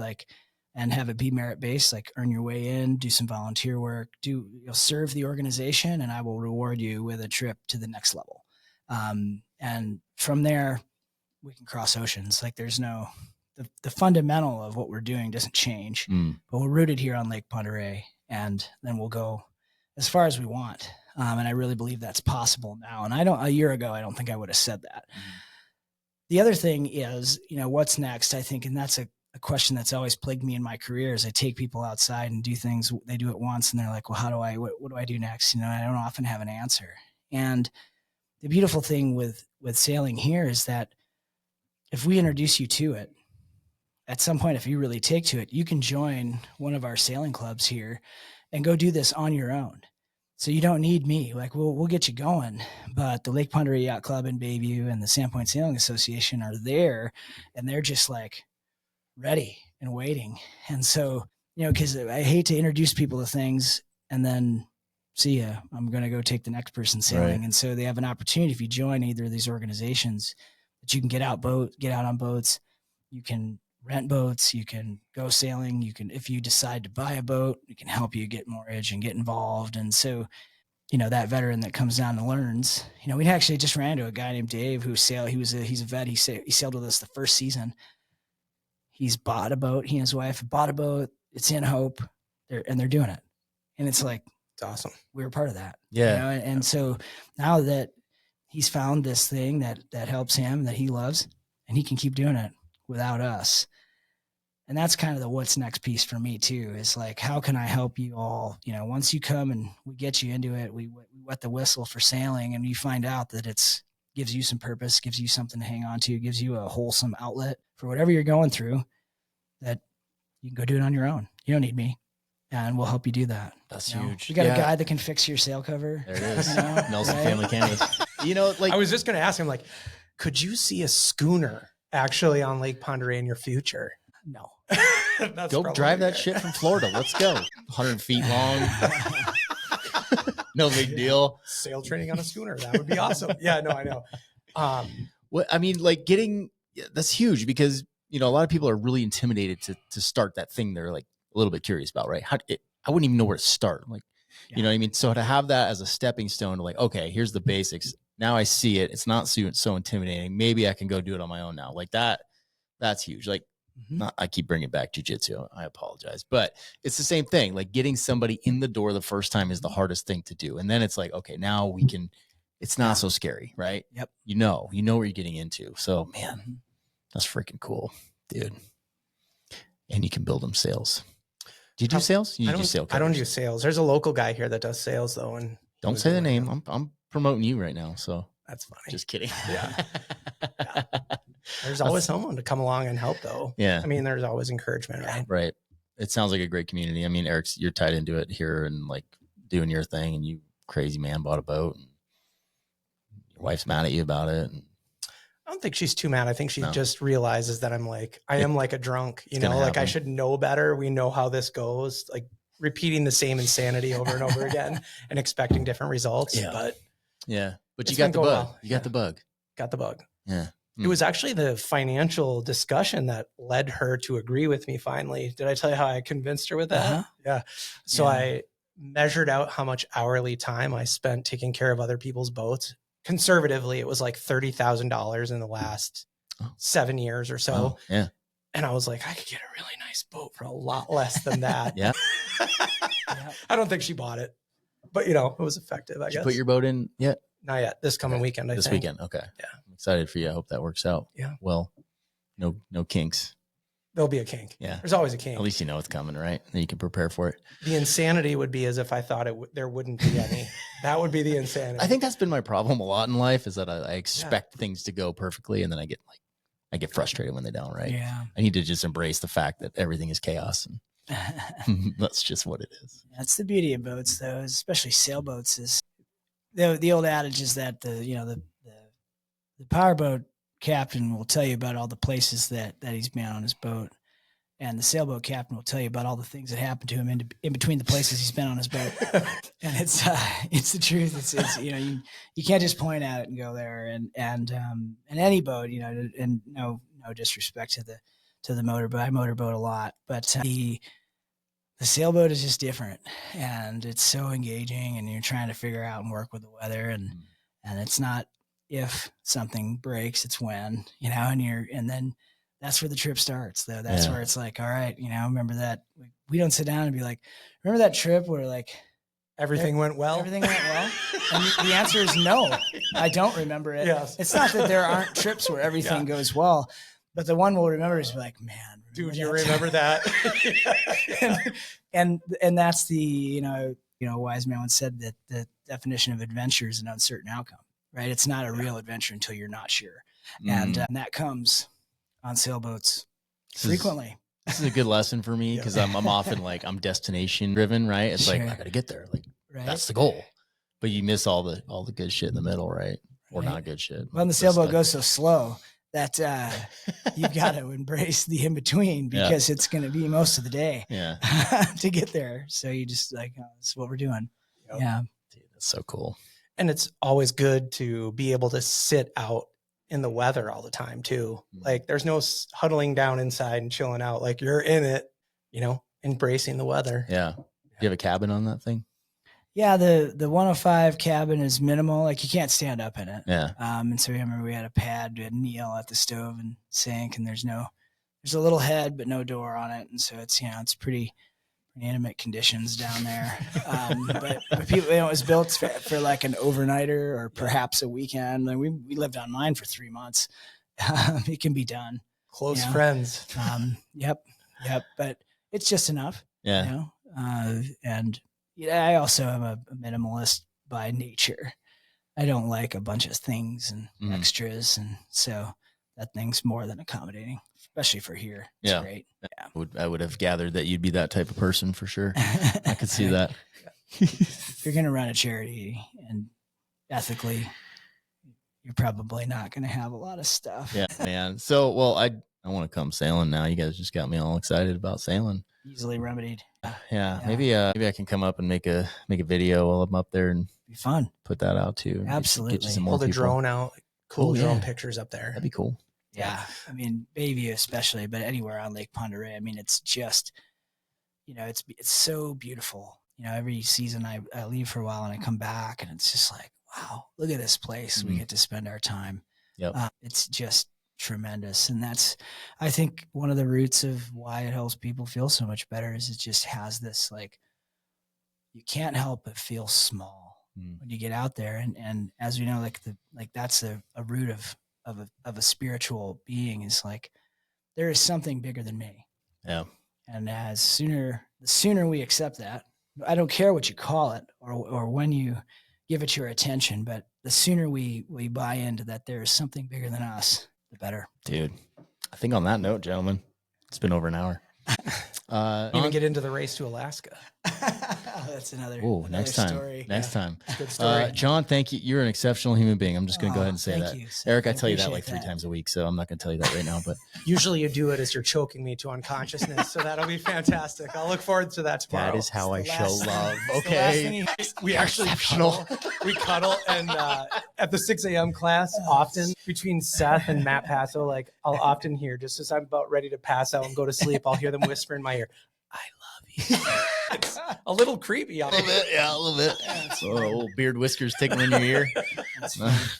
and have it be merit based, like earn your way in, do some volunteer work, you'll serve the organization, and I will reward you with a trip to the next level. And from there, we can cross oceans. Like there's the fundamental of what we're doing doesn't change, but we're rooted here on Lake Ponderay, and then we'll go as far as we want. And I really believe that's possible now. And a year ago, I don't think I would have said that. The other thing is, what's next, I think, and that's a question that's always plagued me in my career is I take people outside and do things, they do it once and they're like, well, what do I do next? I don't often have an answer. And the beautiful thing with sailing here is that if we introduce you to it, at some point, if you really take to it, you can join one of our sailing clubs here and go do this on your own. So you don't need me. Like we'll get you going, but the Lake Ponderay Yacht Club in Bayview and the Sandpoint Sailing Association are there, and they're just like ready and waiting. And so, because I hate to introduce people to things and then see ya, I'm going to go take the next person sailing. Right. And so they have an opportunity if you join either of these organizations that you can get out on boats, you can rent boats, you can go sailing, if you decide to buy a boat, we can help you get mortgage and get involved. And so, that veteran that comes down and learns, we actually just ran into a guy named Dave who sailed. He's a vet. He sailed with us the first season. He's bought a boat. He and his wife bought a boat. It's in Hope, they're doing it. And it's like, it's awesome. We were part of that. Yeah. And so now that he's found this thing that helps him, that he loves, and he can keep doing it without us. And that's kind of the what's next piece for me too, is like, how can I help you all? Once you come and we get you into it, we wet the whistle for sailing, and you find out that gives you some purpose, gives you something to hang on to, gives you a wholesome outlet for whatever you're going through, that you can go do it on your own. You don't need me, and we'll help you do that. That's huge. We got a guy that can fix your sail cover. There it is. Nelson right? Family Canvas. I was just going to ask him, like, could you see a schooner actually on Lake Ponderay in your future? No. Go drive that shit from Florida. Let's go. 100 feet long. No big deal. Sail training on a schooner. That would be awesome. Yeah, no, I know. That's huge because, a lot of people are really intimidated to start that thing they're like a little bit curious about, right? I wouldn't even know where to start. Like, you know what I mean? So to have that as a stepping stone to like, okay, here's the basics. Now I see it. It's not so intimidating. Maybe I can go do it on my own now. Like that's huge. Like, I keep bringing back jujitsu. I apologize, but it's the same thing. Like getting somebody in the door the first time is the hardest thing to do. And then it's like, okay, now we can, it's not so scary, right? Yep. You know what you're getting into. So man, that's freaking cool, dude. And you can build them sails. Do you do sales? I don't do sales. There's a local guy here that does sales though. And don't say the name. I'm promoting you right now. So that's funny. Just kidding. Yeah. There's always someone to come along and help though. Yeah. I mean, there's always encouragement, right? Right. It sounds like a great community. I mean, you're tied into it here and like doing your thing, and you crazy man bought a boat and your wife's mad at you about it. And I don't think she's too mad. I think she just realizes that I am like a drunk, like I should know better. We know how this goes, like repeating the same insanity over and over again and expecting different results. Yeah. But you got the bug. Well. You got the bug. Got the bug. Yeah. It was actually the financial discussion that led her to agree with me finally. Did I tell you how I convinced her with that? Uh-huh. Yeah. So I measured out how much hourly time I spent taking care of other people's boats. Conservatively, it was like $30,000 in the last 7 years or so. Oh, yeah. And I was like, I could get a really nice boat for a lot less than that. Yeah. I don't think she bought it, but it was effective, I guess. Did you put your boat in yet? Not yet. This coming weekend, I think. This weekend. Okay. Yeah. I'm excited for you. I hope that works out. Yeah. Well, no kinks. There'll be a kink. Yeah. There's always a kink. At least you know it's coming, right? Then you can prepare for it. The insanity would be as if I thought there wouldn't be any. That would be the insanity. I think that's been my problem a lot in life, is that I expect things to go perfectly, and then I get like I get frustrated when they don't, right? Yeah. I need to just embrace the fact that everything is chaos, and that's just what it is. That's the beauty of boats, though, especially sailboats. Is the old adage is that the powerboat captain will tell you about all the places that he's been on his boat, and the sailboat captain will tell you about all the things that happened to him in between the places he's been on his boat. And it's the truth. It's you can't just point at it and go there. And any boat, and no disrespect to the motorboat. I motorboat a lot, but the sailboat is just different, and it's so engaging, and you're trying to figure out and work with the weather, and it's not if something breaks, it's when, and then that's where the trip starts, though. That's where it's like, all right, remember that. We don't sit down and be like, remember that trip where like everything went well? Everything went well? And the answer is no, I don't remember it. Yes. It's not that there aren't trips where everything goes well, but the one we'll remember is like, man, dude, you remember that? and that's the, a wise man once said that the definition of adventure is an uncertain outcome, right? It's not a real adventure until you're not sure. And that comes on sailboats frequently. This is a good lesson for me because I'm often like, I'm destination driven, right? It's like, I got to get there. Like that's the goal, but you miss all the good shit in the middle, right? Or not good shit. Well, the sailboat goes so slow that you've got to embrace the in between because it's going to be most of the day to get there. So you just like, this is what we're doing. Yep. Yeah. Dude, that's so cool. And it's always good to be able to sit out in the weather all the time too. Like there's no huddling down inside and chilling out. Like you're in it, embracing the weather. Yeah. Do you have a cabin on that thing? Yeah. The 105 cabin is minimal. Like you can't stand up in it. Yeah. And so I remember we had a pad, we had Neil at the stove and sink, and there's a little head, but no door on it. And so it's, it's pretty intimate conditions down there. But people, it was built for like an overnighter or perhaps a weekend. Like we lived on mine for 3 months. It can be done. Close friends. Yep. But it's just enough. Yeah. And I also am a minimalist by nature. I don't like a bunch of things and extras. And so that thing's more than accommodating, especially for here. It's great. Yeah. I would have gathered that you'd be that type of person for sure. I could see that. If you're going to run a charity and ethically, you're probably not going to have a lot of stuff. Yeah, man. So, well, I want to come sailing now. You guys just got me all excited about sailing. Easily remedied. Yeah. Maybe I can come up and make a video while I'm up there and be fun. Put that out too. Absolutely. Get you some more Pull the people. drone out. Cool drone pictures up there. That'd be cool. Yeah. I mean, Bayview especially, but anywhere on Lake Ponderay. I mean, it's just, it's so beautiful. Every season I leave for a while and I come back and it's just like, wow, look at this place. We get to spend our time. Yep. It's just tremendous. And that's, I think, one of the roots of why it helps people feel so much better is it just has this, like, you can't help but feel small when you get out there. And as we know, like that's a root of a spiritual being is like, there is something bigger than me. Yeah. And the sooner we accept that, I don't care what you call it or when you give it your attention, but the sooner we buy into that there is something bigger than us, the better. Dude, I think on that note, gentlemen, it's been over an hour. Even get into the race to Alaska. That's another next time. Story. Next time. Good story. John, thank you. You're an exceptional human being. I'm just going to go ahead and say that. You, Eric, I tell you that like 3 times a week, so I'm not going to tell you that right now. But usually you do it as you're choking me to unconsciousness, so that'll be fantastic. I'll look forward to that tomorrow. That is how I show love. Okay. We actually cuddle, and at the 6 a.m. class, often between Seth and Matt Passo, like I'll often hear, just as I'm about ready to pass out and go to sleep, I'll hear them whisper in my ear, "I love you." It's a little creepy. A little bit. Little beard whiskers tickling your ear.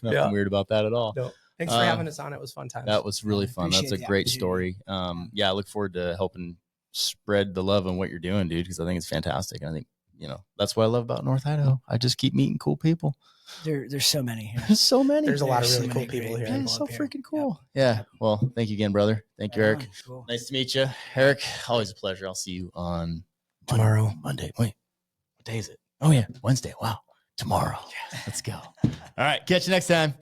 Nothing weird about that at all. No. Thanks for having us on. It was fun time. That was really fun. That's a great story. I look forward to helping spread the love on what you're doing, dude, because I think it's fantastic. And I think, that's what I love about North Idaho. I just keep meeting cool people. There's so many here. There's so many. There's a lot of really cool people here. It's so freaking cool. Yep. Yeah. Well, thank you again, brother. Thank you, Eric. Cool. Nice to meet you. Eric, always a pleasure. I'll see you on tomorrow. Monday. Wait, what day is it? Oh, yeah. Wednesday. Wow. Tomorrow. Yeah. Let's go. All right. Catch you next time.